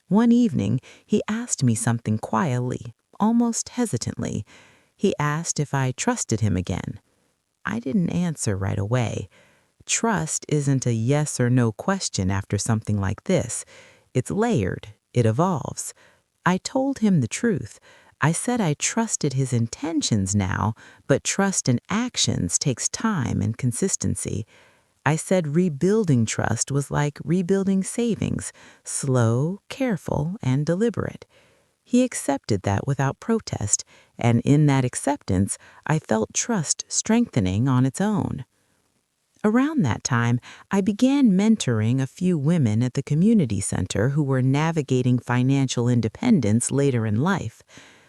One evening, he asked me something quietly, almost hesitantly. He asked if I trusted him again. I didn't answer right away. Trust isn't a yes or no question after something like this. It's layered. It evolves. I told him the truth. I said I trusted his intentions now, but trust in actions takes time and consistency. I said rebuilding trust was like rebuilding savings, slow, careful, and deliberate. He accepted that without protest, and in that acceptance, I felt trust strengthening on its own. Around that time, I began mentoring a few women at the community center who were navigating financial independence later in life.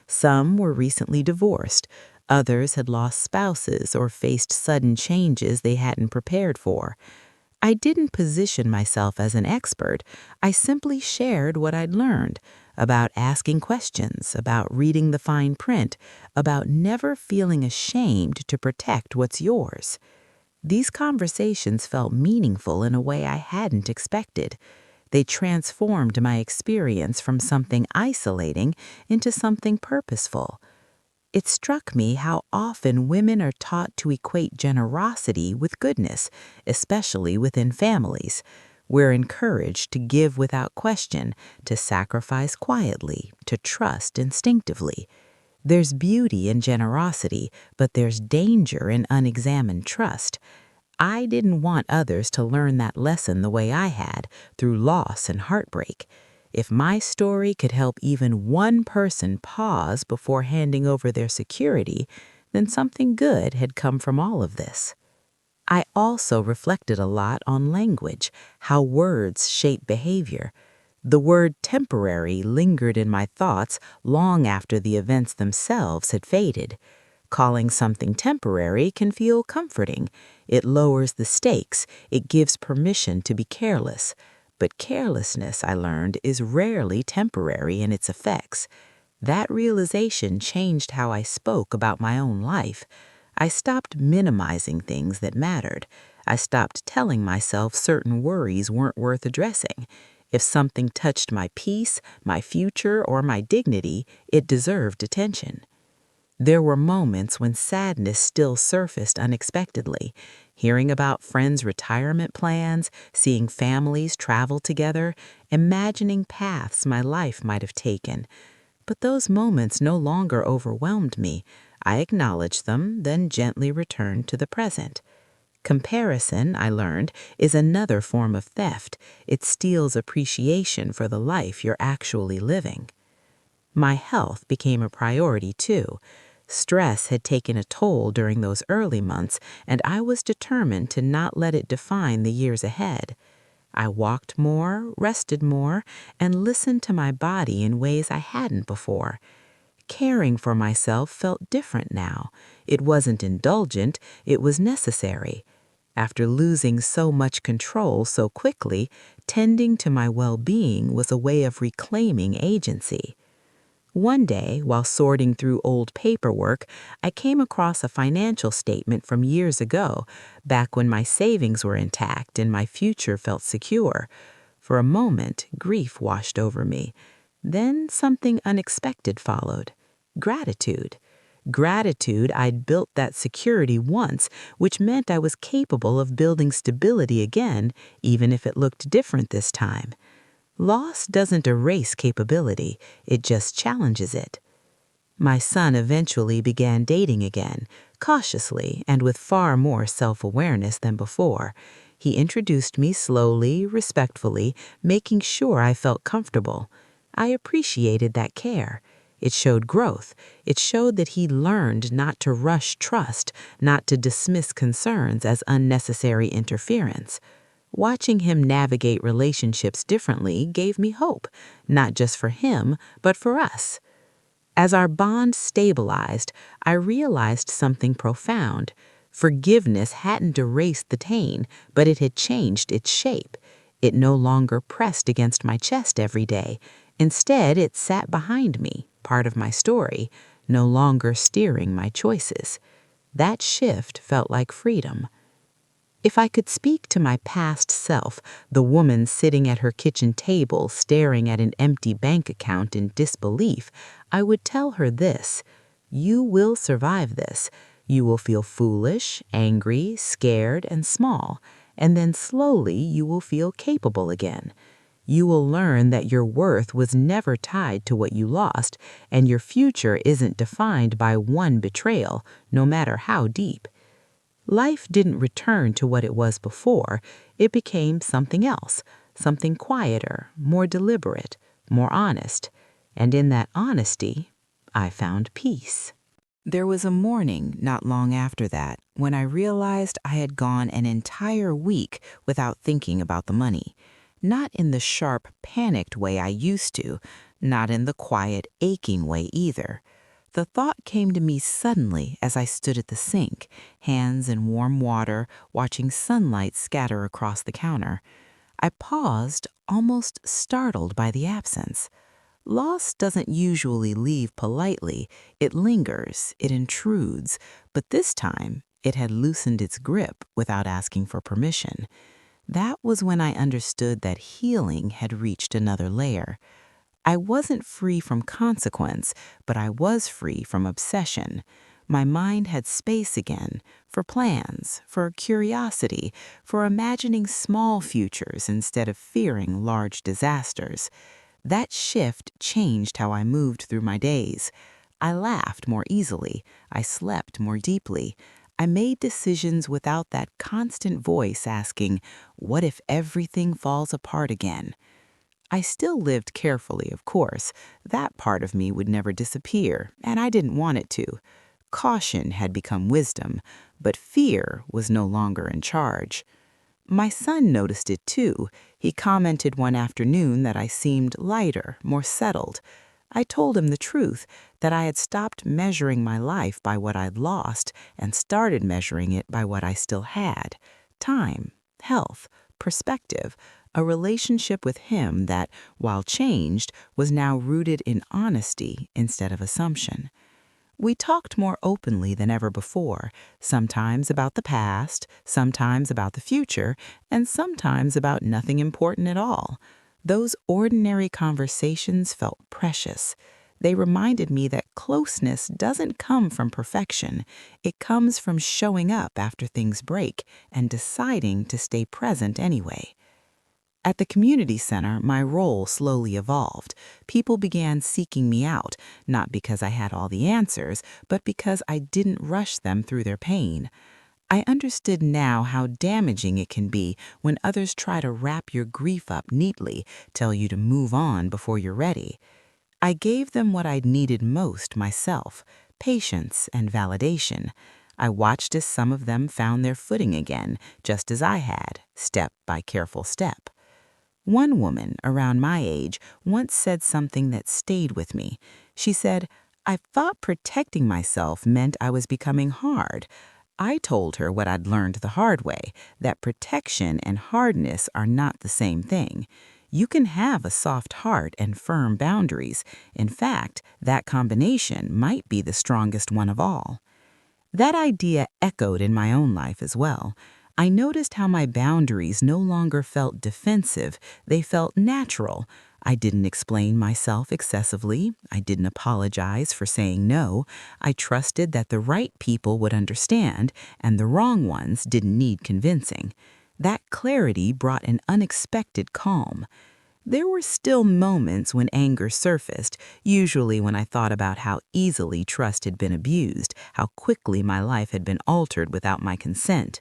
Some were recently divorced, others had lost spouses or faced sudden changes they hadn't prepared for. I didn't position myself as an expert. I simply shared what I'd learned about asking questions, about reading the fine print, about never feeling ashamed to protect what's yours. These conversations felt meaningful in a way I hadn't expected. They transformed my experience from something isolating into something purposeful. It struck me how often women are taught to equate generosity with goodness, especially within families. We're encouraged to give without question, to sacrifice quietly, to trust instinctively. There's beauty in generosity, but there's danger in unexamined trust. I didn't want others to learn that lesson the way I had, through loss and heartbreak. If my story could help even one person pause before handing over their security, then something good had come from all of this. I also reflected a lot on language, how words shape behavior. The word temporary lingered in my thoughts long after the events themselves had faded. Calling something temporary can feel comforting. It lowers the stakes. It gives permission to be careless. But carelessness, I learned, is rarely temporary in its effects. That realization changed how I spoke about my own life. I stopped minimizing things that mattered. I stopped telling myself certain worries weren't worth addressing. If something touched my peace, my future, or my dignity, it deserved attention. There were moments when sadness still surfaced unexpectedly. Hearing about friends' retirement plans, seeing families travel together, imagining paths my life might have taken. But those moments no longer overwhelmed me. I acknowledged them, then gently returned to the present. Comparison, I learned, is another form of theft. It steals appreciation for the life you're actually living. My health became a priority too. Stress had taken a toll during those early months, and I was determined to not let it define the years ahead. I walked more, rested more, and listened to my body in ways I hadn't before. Caring for myself felt different now. It wasn't indulgent, it was necessary. After losing so much control so quickly, tending to my well-being was a way of reclaiming agency. One day, while sorting through old paperwork, I came across a financial statement from years ago, back when my savings were intact and my future felt secure. For a moment, grief washed over me. Then something unexpected followed. Gratitude. Gratitude I'd built that security once, which meant I was capable of building stability again, even if it looked different this time. Loss doesn't erase capability, it just challenges it. My son eventually began dating again, cautiously and with far more self-awareness than before. He introduced me slowly, respectfully, making sure I felt comfortable. I appreciated that care. It showed growth. It showed that he learned not to rush trust, not to dismiss concerns as unnecessary interference. Watching him navigate relationships differently gave me hope, not just for him, but for us. As our bond stabilized, I realized something profound. Forgiveness hadn't erased the pain, but it had changed its shape. It no longer pressed against my chest every day. Instead, it sat behind me, part of my story, no longer steering my choices. That shift felt like freedom. If I could speak to my past self, the woman sitting at her kitchen table staring at an empty bank account in disbelief, I would tell her this: you will survive this. You will feel foolish, angry, scared, and small, and then slowly you will feel capable again. You will learn that your worth was never tied to what you lost, and your future isn't defined by one betrayal, no matter how deep. Life didn't return to what it was before. It became something else, something quieter, more deliberate, more honest. And in that honesty, I found peace. There was a morning not long after that when I realized I had gone an entire week without thinking about the money. Not in the sharp, panicked way I used to, not in the quiet, aching way either. The thought came to me suddenly as I stood at the sink, hands in warm water, watching sunlight scatter across the counter. I paused, almost startled by the absence. Loss doesn't usually leave politely. It lingers, it intrudes, but this time it had loosened its grip without asking for permission. That was when I understood that healing had reached another layer. I wasn't free from consequence, but I was free from obsession. My mind had space again for plans, for curiosity, for imagining small futures instead of fearing large disasters. That shift changed how I moved through my days. I laughed more easily. I slept more deeply. I made decisions without that constant voice asking, "What if everything falls apart again?" I still lived carefully, of course. That part of me would never disappear, and I didn't want it to. Caution had become wisdom, but fear was no longer in charge. My son noticed it too. He commented one afternoon that I seemed lighter, more settled. I told him the truth, that I had stopped measuring my life by what I'd lost and started measuring it by what I still had: time, health, perspective, a relationship with him that, while changed, was now rooted in honesty instead of assumption. We talked more openly than ever before, sometimes about the past, sometimes about the future, and sometimes about nothing important at all. Those ordinary conversations felt precious. They reminded me that closeness doesn't come from perfection. It comes from showing up after things break and deciding to stay present anyway. At the community center, my role slowly evolved. People began seeking me out, not because I had all the answers, but because I didn't rush them through their pain. I understood now how damaging it can be when others try to wrap your grief up neatly, tell you to move on before you're ready. I gave them what I'd needed most myself: patience and validation. I watched as some of them found their footing again, just as I had, step by careful step. One woman around my age once said something that stayed with me. She said, "I thought protecting myself meant I was becoming hard." I told her what I'd learned the hard way, that protection and hardness are not the same thing. You can have a soft heart and firm boundaries. In fact, that combination might be the strongest one of all. That idea echoed in my own life as well. I noticed how my boundaries no longer felt defensive, they felt natural. I didn't explain myself excessively. I didn't apologize for saying no. I trusted that the right people would understand, and the wrong ones didn't need convincing. That clarity brought an unexpected calm. There were still moments when anger surfaced, usually when I thought about how easily trust had been abused, how quickly my life had been altered without my consent.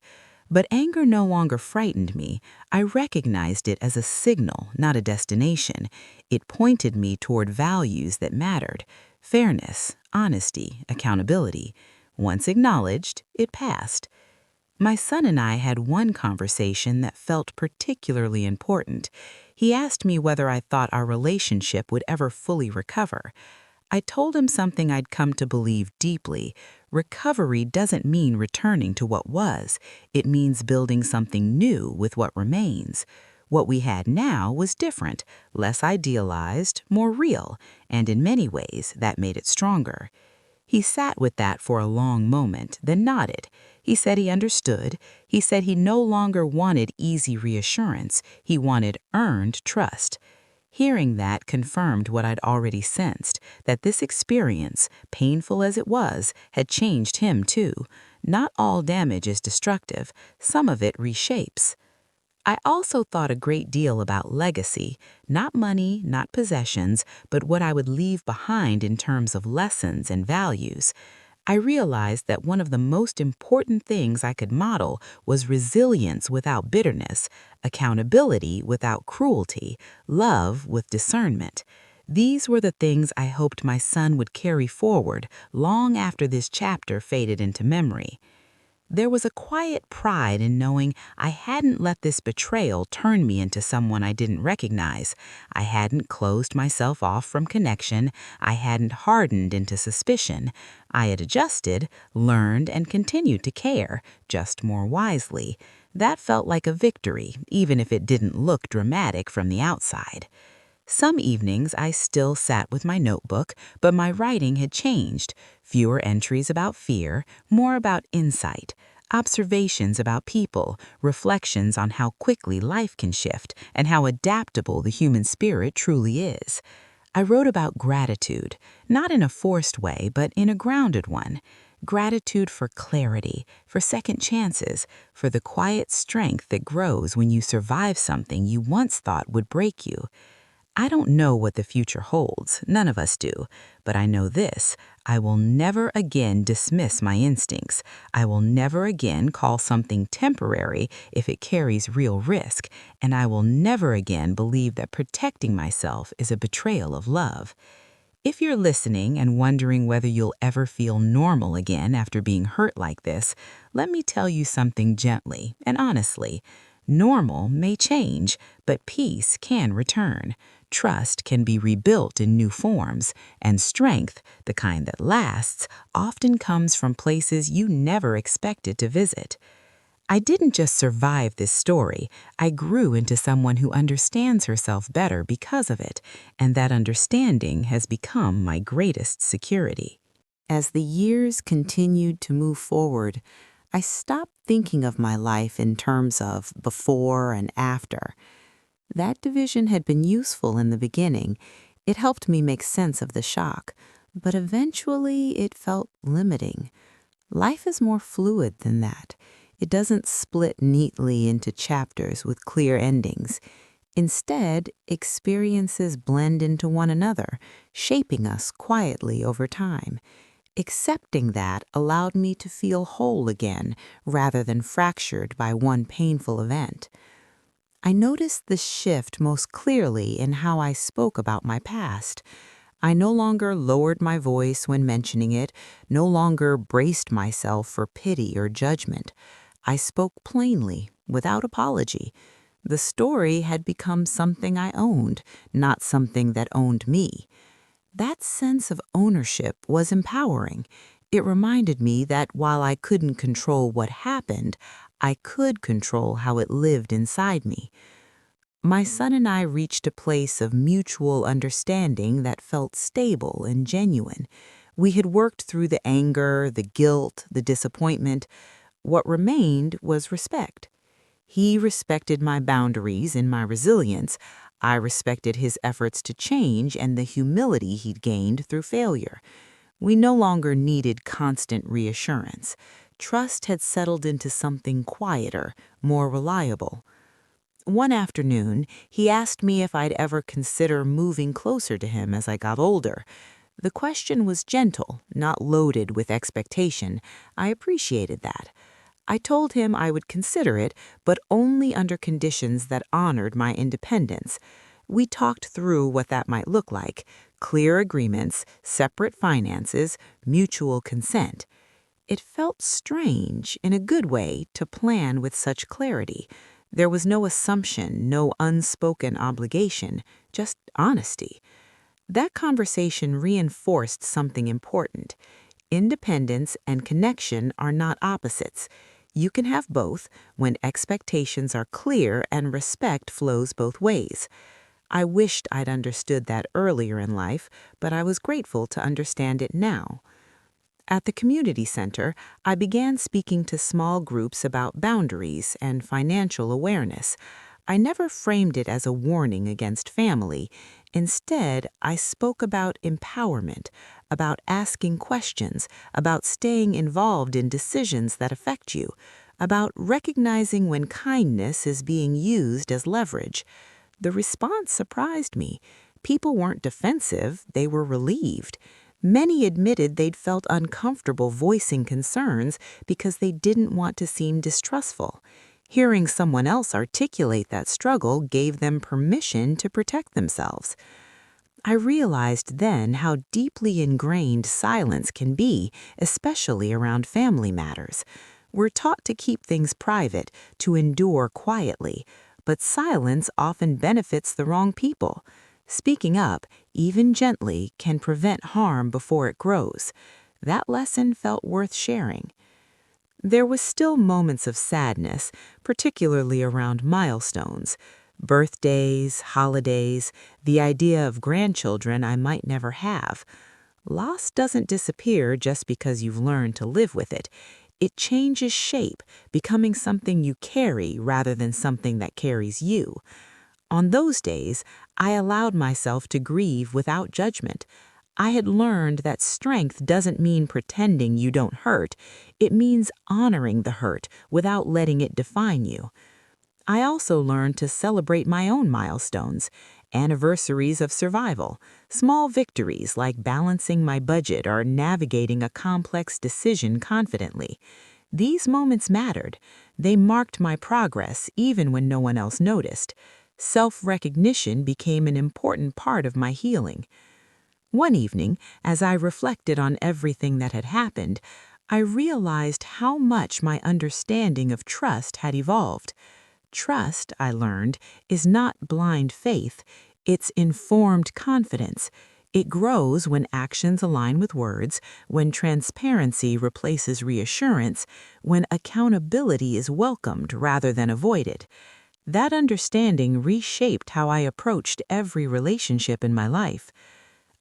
But anger no longer frightened me. I recognized it as a signal, not a destination. It pointed me toward values that mattered: fairness, honesty, accountability. Once acknowledged, it passed. My son and I had one conversation that felt particularly important. He asked me whether I thought our relationship would ever fully recover. I told him something I'd come to believe deeply. Recovery doesn't mean returning to what was. It means building something new with what remains. What we had now was different, less idealized, more real, and in many ways that made it stronger. He sat with that for a long moment, then nodded. He said he understood. He said he no longer wanted easy reassurance. He wanted earned trust. Hearing that confirmed what I'd already sensed, that this experience, painful as it was, had changed him too. Not all damage is destructive, some of it reshapes. I also thought a great deal about legacy, not money, not possessions, but what I would leave behind in terms of lessons and values. I realized that one of the most important things I could model was resilience without bitterness, accountability without cruelty, love with discernment. These were the things I hoped my son would carry forward long after this chapter faded into memory. There was a quiet pride in knowing I hadn't let this betrayal turn me into someone I didn't recognize. I hadn't closed myself off from connection. I hadn't hardened into suspicion. I had adjusted, learned, and continued to care, just more wisely. That felt like a victory, even if it didn't look dramatic from the outside. Some evenings I still sat with my notebook, but my writing had changed. Fewer entries about fear, more about insight, observations about people, reflections on how quickly life can shift and how adaptable the human spirit truly is. I wrote about gratitude, not in a forced way, but in a grounded one. Gratitude for clarity, for second chances, for the quiet strength that grows when you survive something you once thought would break you. I don't know what the future holds, none of us do, but I know this: I will never again dismiss my instincts. I will never again call something temporary if it carries real risk, and I will never again believe that protecting myself is a betrayal of love. If you're listening and wondering whether you'll ever feel normal again after being hurt like this, let me tell you something gently and honestly. Normal may change, but peace can return. Trust can be rebuilt in new forms, and strength, the kind that lasts, often comes from places you never expected to visit. I didn't just survive this story, I grew into someone who understands herself better because of it, and that understanding has become my greatest security. As the years continued to move forward, I stopped thinking of my life in terms of before and after. That division had been useful in the beginning. It helped me make sense of the shock, but eventually it felt limiting. Life is more fluid than that. It doesn't split neatly into chapters with clear endings. Instead, experiences blend into one another, shaping us quietly over time. Accepting that allowed me to feel whole again, rather than fractured by one painful event. I noticed the shift most clearly in how I spoke about my past. I no longer lowered my voice when mentioning it, no longer braced myself for pity or judgment. I spoke plainly, without apology. The story had become something I owned, not something that owned me. That sense of ownership was empowering. It reminded me that while I couldn't control what happened, I could control how it lived inside me. My son and I reached a place of mutual understanding that felt stable and genuine. We had worked through the anger, the guilt, the disappointment. What remained was respect. He respected my boundaries and my resilience. I respected his efforts to change and the humility he'd gained through failure. We no longer needed constant reassurance. Trust had settled into something quieter, more reliable. One afternoon, he asked me if I'd ever consider moving closer to him as I got older. The question was gentle, not loaded with expectation. I appreciated that. I told him I would consider it, but only under conditions that honored my independence. We talked through what that might look like: clear agreements, separate finances, mutual consent. It felt strange, in a good way, to plan with such clarity. There was no assumption, no unspoken obligation, just honesty. That conversation reinforced something important. Independence and connection are not opposites. You can have both when expectations are clear and respect flows both ways. I wished I'd understood that earlier in life, but I was grateful to understand it now. At the community center, I began speaking to small groups about boundaries and financial awareness. I never framed it as a warning against family. Instead, I spoke about empowerment, about asking questions, about staying involved in decisions that affect you, about recognizing when kindness is being used as leverage. The response surprised me. People weren't defensive, they were relieved. Many admitted they'd felt uncomfortable voicing concerns because they didn't want to seem distrustful. Hearing someone else articulate that struggle gave them permission to protect themselves. I realized then how deeply ingrained silence can be, especially around family matters. We're taught to keep things private, to endure quietly, but silence often benefits the wrong people. Speaking up, even gently, can prevent harm before it grows. That lesson felt worth sharing. There was still moments of sadness, particularly around milestones. Birthdays, holidays, the idea of grandchildren I might never have. Loss doesn't disappear just because you've learned to live with it. It changes shape, becoming something you carry rather than something that carries you. On those days, I allowed myself to grieve without judgment. I had learned that strength doesn't mean pretending you don't hurt. It means honoring the hurt without letting it define you. I also learned to celebrate my own milestones, anniversaries of survival, small victories like balancing my budget or navigating a complex decision confidently. These moments mattered. They marked my progress even when no one else noticed. Self-recognition became an important part of my healing. One evening, as I reflected on everything that had happened, I realized how much my understanding of trust had evolved. Trust, I learned, is not blind faith, it's informed confidence. It grows when actions align with words, when transparency replaces reassurance, when accountability is welcomed rather than avoided. That understanding reshaped how I approached every relationship in my life.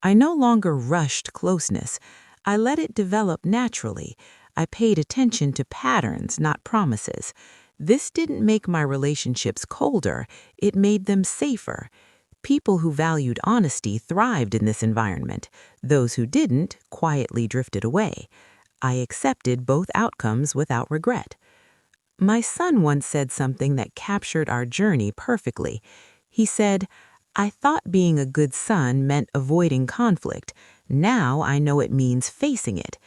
I no longer rushed closeness. I let it develop naturally. I paid attention to patterns, not promises. This didn't make my relationships colder, it made them safer. People who valued honesty thrived in this environment. Those who didn't quietly drifted away. I accepted both outcomes without regret. My son once said something that captured our journey perfectly. He said, "I thought being a good son meant avoiding conflict. Now I know it means facing it."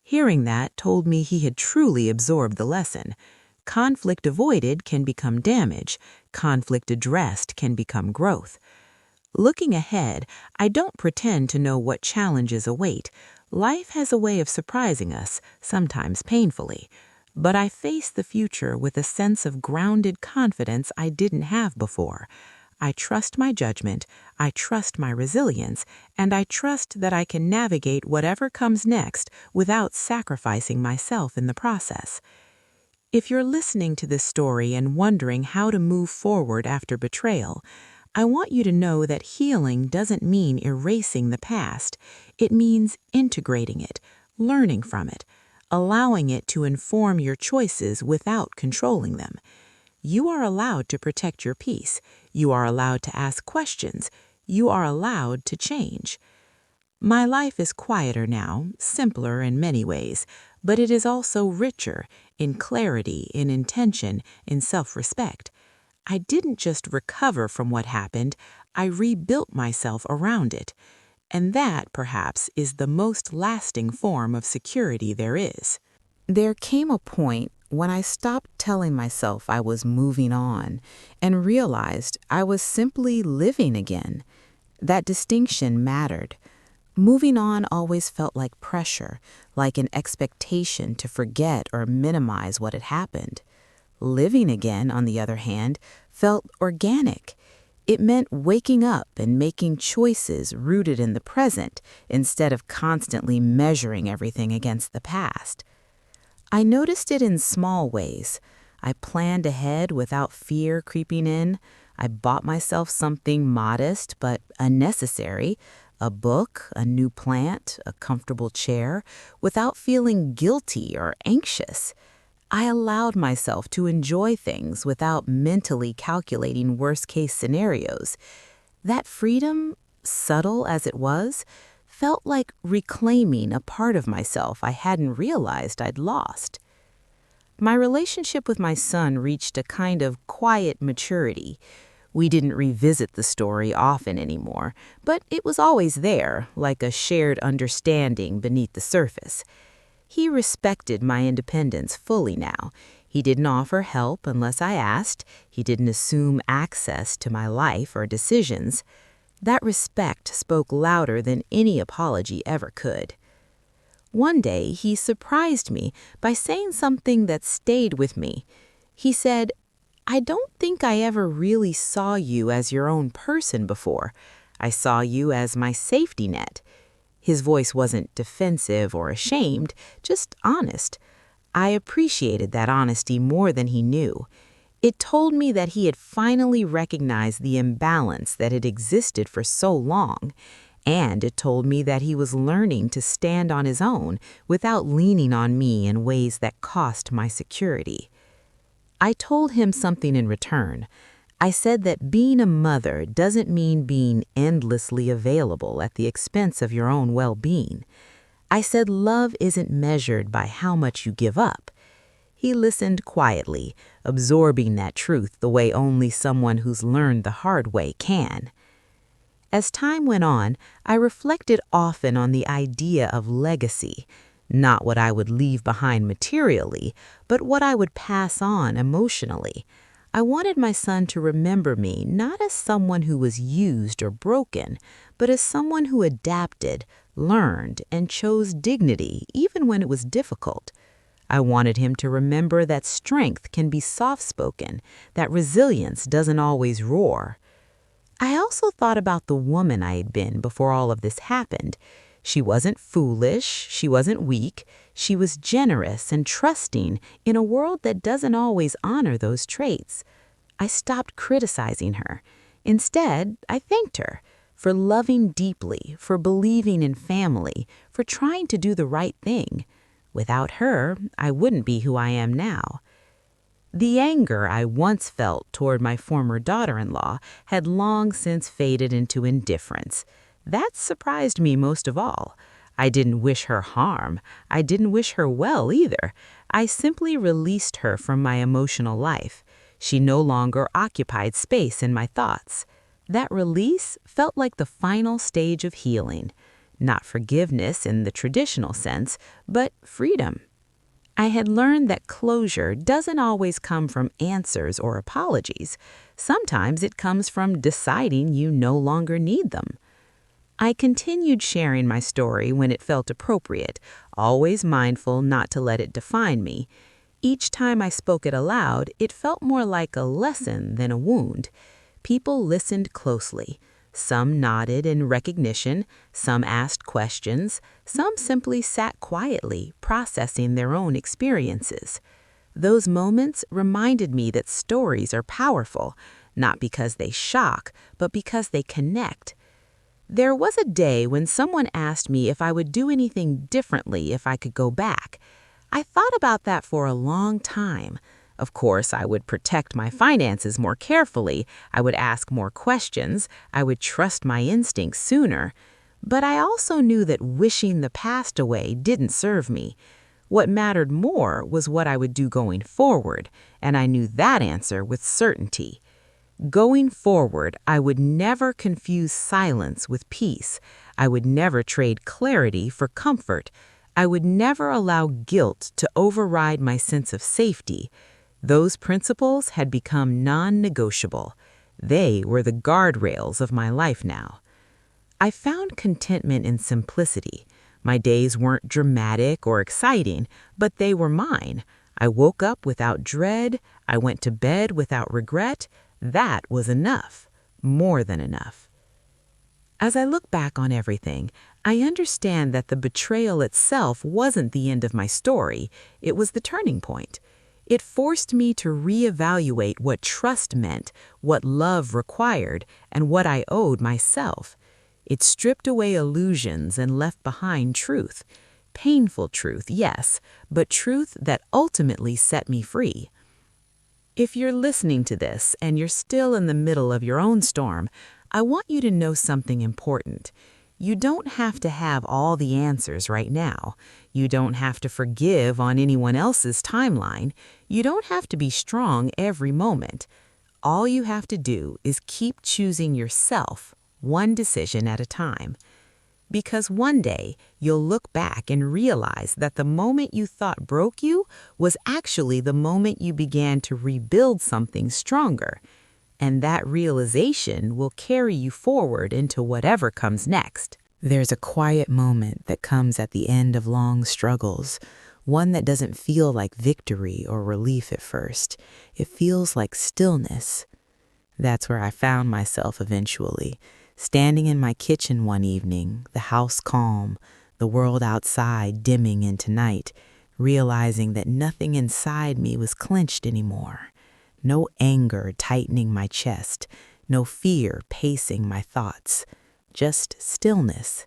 Hearing that told me he had truly absorbed the lesson. Conflict avoided can become damage. Conflict addressed can become growth. Looking ahead, I don't pretend to know what challenges await. Life has a way of surprising us, sometimes painfully. But I face the future with a sense of grounded confidence I didn't have before. I trust my judgment, I trust my resilience, and I trust that I can navigate whatever comes next without sacrificing myself in the process. If you're listening to this story and wondering how to move forward after betrayal, I want you to know that healing doesn't mean erasing the past. It means integrating it, learning from it, allowing it to inform your choices without controlling them. You are allowed to protect your peace. You are allowed to ask questions. You are allowed to change. My life is quieter now, simpler in many ways, but it is also richer in clarity, in intention, in self-respect. I didn't just recover from what happened, I rebuilt myself around it. And that, perhaps, is the most lasting form of security there is. There came a point when I stopped telling myself I was moving on and realized I was simply living again. That distinction mattered. Moving on always felt like pressure, like an expectation to forget or minimize what had happened. Living again, on the other hand, felt organic. It meant waking up and making choices rooted in the present instead of constantly measuring everything against the past. I noticed it in small ways. I planned ahead without fear creeping in. I bought myself something modest but unnecessary, a book, a new plant, a comfortable chair, without feeling guilty or anxious. I allowed myself to enjoy things without mentally calculating worst-case scenarios. That freedom, subtle as it was, felt like reclaiming a part of myself I hadn't realized I'd lost. My relationship with my son reached a kind of quiet maturity. We didn't revisit the story often anymore, but it was always there, like a shared understanding beneath the surface. He respected my independence fully now. He didn't offer help unless I asked. He didn't assume access to my life or decisions. That respect spoke louder than any apology ever could. One day, he surprised me by saying something that stayed with me. He said, "I don't think I ever really saw you as your own person before. I saw you as my safety net." His voice wasn't defensive or ashamed, just honest. I appreciated that honesty more than he knew. It told me that he had finally recognized the imbalance that had existed for so long, and it told me that he was learning to stand on his own without leaning on me in ways that cost my security. I told him something in return. I said that being a mother doesn't mean being endlessly available at the expense of your own well-being. I said love isn't measured by how much you give up. He listened quietly, absorbing that truth the way only someone who's learned the hard way can. As time went on, I reflected often on the idea of legacy, not what I would leave behind materially, but what I would pass on emotionally. I wanted my son to remember me not as someone who was used or broken, but as someone who adapted, learned, and chose dignity even when it was difficult. I wanted him to remember that strength can be soft-spoken, that resilience doesn't always roar. I also thought about the woman I had been before all of this happened. She wasn't foolish, she wasn't weak, she was generous and trusting in a world that doesn't always honor those traits. I stopped criticizing her. Instead, I thanked her for loving deeply, for believing in family, for trying to do the right thing. Without her, I wouldn't be who I am now. The anger I once felt toward my former daughter-in-law had long since faded into indifference. That surprised me most of all. I didn't wish her harm. I didn't wish her well either. I simply released her from my emotional life. She no longer occupied space in my thoughts. That release felt like the final stage of healing. Not forgiveness in the traditional sense, but freedom. I had learned that closure doesn't always come from answers or apologies. Sometimes it comes from deciding you no longer need them. I continued sharing my story when it felt appropriate, always mindful not to let it define me. Each time I spoke it aloud, it felt more like a lesson than a wound. People listened closely. Some nodded in recognition, some asked questions, some simply sat quietly, processing their own experiences. Those moments reminded me that stories are powerful, not because they shock, but because they connect. There was a day when someone asked me if I would do anything differently if I could go back. I thought about that for a long time. Of course, I would protect my finances more carefully, I would ask more questions, I would trust my instincts sooner. But I also knew that wishing the past away didn't serve me. What mattered more was what I would do going forward, and I knew that answer with certainty. Going forward, I would never confuse silence with peace. I would never trade clarity for comfort. I would never allow guilt to override my sense of safety. Those principles had become non-negotiable. They were the guardrails of my life now. I found contentment in simplicity. My days weren't dramatic or exciting, but they were mine. I woke up without dread. I went to bed without regret. That was enough, more than enough. As I look back on everything, I understand that the betrayal itself wasn't the end of my story. It was the turning point. It forced me to reevaluate what trust meant, what love required, and what I owed myself. It stripped away illusions and left behind truth. Painful truth, yes, but truth that ultimately set me free. If you're listening to this and you're still in the middle of your own storm, I want you to know something important. You don't have to have all the answers right now. You don't have to forgive on anyone else's timeline. You don't have to be strong every moment. All you have to do is keep choosing yourself, one decision at a time. Because one day you'll look back and realize that the moment you thought broke you was actually the moment you began to rebuild something stronger. And that realization will carry you forward into whatever comes next. There's a quiet moment that comes at the end of long struggles, one that doesn't feel like victory or relief at first. It feels like stillness. That's where I found myself eventually, standing in my kitchen one evening, the house calm, the world outside dimming into night, realizing that nothing inside me was clenched anymore. No anger tightening my chest, no fear pacing my thoughts, just stillness.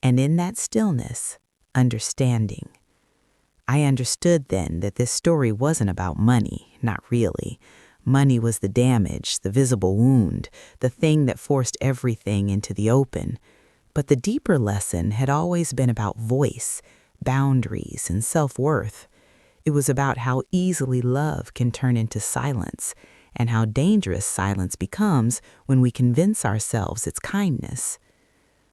And in that stillness, understanding. I understood then that this story wasn't about money, not really. Money was the damage, the visible wound, the thing that forced everything into the open. But the deeper lesson had always been about voice, boundaries, and self-worth. It was about how easily love can turn into silence, and how dangerous silence becomes when we convince ourselves it's kindness.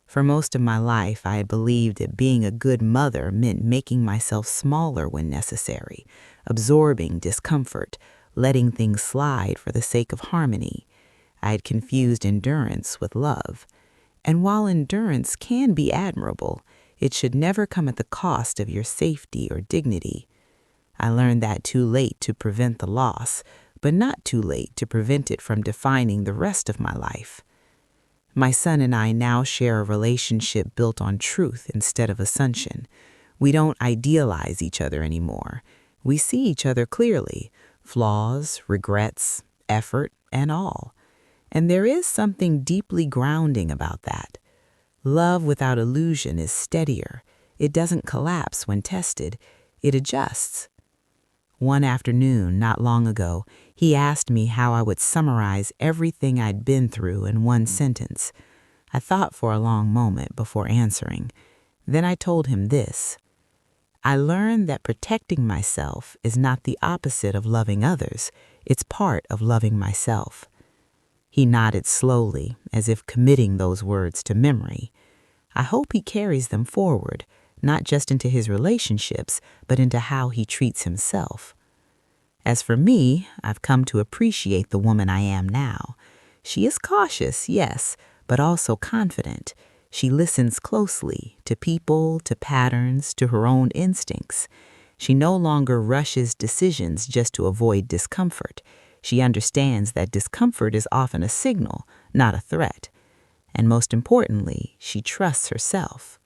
For most of my life, I had believed that being a good mother meant making myself smaller when necessary, absorbing discomfort, letting things slide for the sake of harmony. I had confused endurance with love. And while endurance can be admirable, it should never come at the cost of your safety or dignity. I learned that too late to prevent the loss, but not too late to prevent it from defining the rest of my life. My son and I now share a relationship built on truth instead of assumption. We don't idealize each other anymore. We see each other clearly, flaws, regrets, effort, and all. And there is something deeply grounding about that. Love without illusion is steadier. It doesn't collapse when tested. It adjusts. One afternoon, not long ago, he asked me how I would summarize everything I'd been through in one sentence. I thought for a long moment before answering. Then I told him this. I learned that protecting myself is not the opposite of loving others. It's part of loving myself. He nodded slowly, as if committing those words to memory. I hope he carries them forward, not just into his relationships, but into how he treats himself. As for me, I've come to appreciate the woman I am now. She is cautious, yes, but also confident. She listens closely to people, to patterns, to her own instincts. She no longer rushes decisions just to avoid discomfort. She understands that discomfort is often a signal, not a threat. And most importantly, she trusts herself.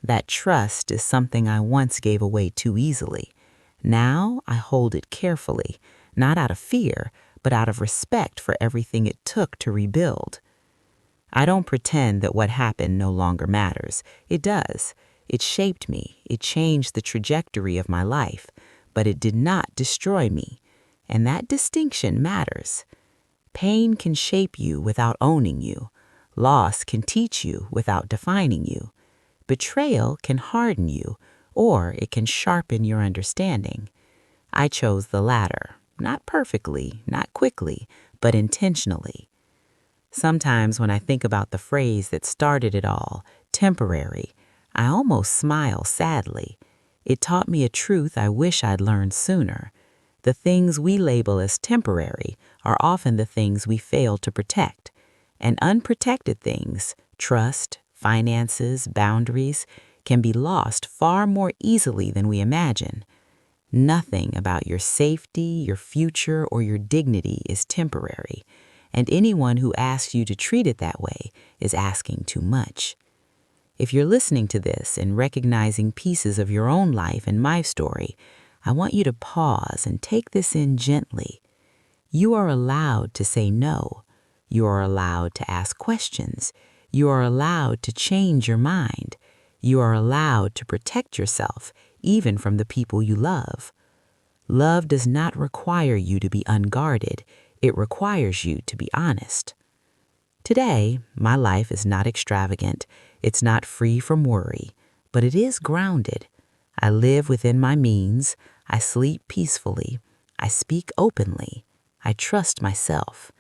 That trust is something I once gave away too easily. Now I hold it carefully, not out of fear, but out of respect for everything it took to rebuild. I don't pretend that what happened no longer matters. It does. It shaped me. It changed the trajectory of my life, but it did not destroy me. And that distinction matters. Pain can shape you without owning you. Loss can teach you without defining you. Betrayal can harden you, or it can sharpen your understanding. I chose the latter, not perfectly, not quickly, but intentionally. Sometimes when I think about the phrase that started it all, temporary, I almost smile sadly. It taught me a truth I wish I'd learned sooner. The things we label as temporary are often the things we fail to protect. And unprotected things, trust, finances, boundaries, can be lost far more easily than we imagine. Nothing about your safety, your future, or your dignity is temporary, and anyone who asks you to treat it that way is asking too much. If you're listening to this and recognizing pieces of your own life and my story, I want you to pause and take this in gently. You are allowed to say no. You are allowed to ask questions. You are allowed to change your mind. You are allowed to protect yourself, even from the people you love. Love does not require you to be unguarded. It requires you to be honest. Today, my life is not extravagant. It's not free from worry, but it is grounded. I live within my means. I sleep peacefully. I speak openly. I trust myself.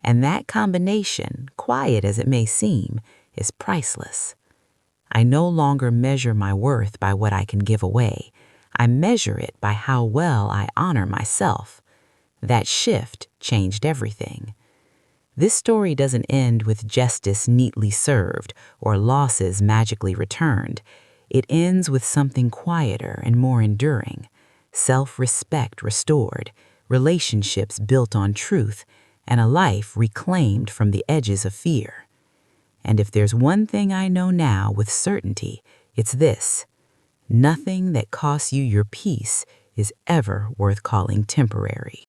And that combination, quiet as it may seem, is priceless. I no longer measure my worth by what I can give away. I measure it by how well I honor myself. That shift changed everything. This story doesn't end with justice neatly served or losses magically returned. It ends with something quieter and more enduring. Self-respect restored, relationships built on truth, and a life reclaimed from the edges of fear. And if there's one thing I know now with certainty, it's this: nothing that costs you your peace is ever worth calling temporary.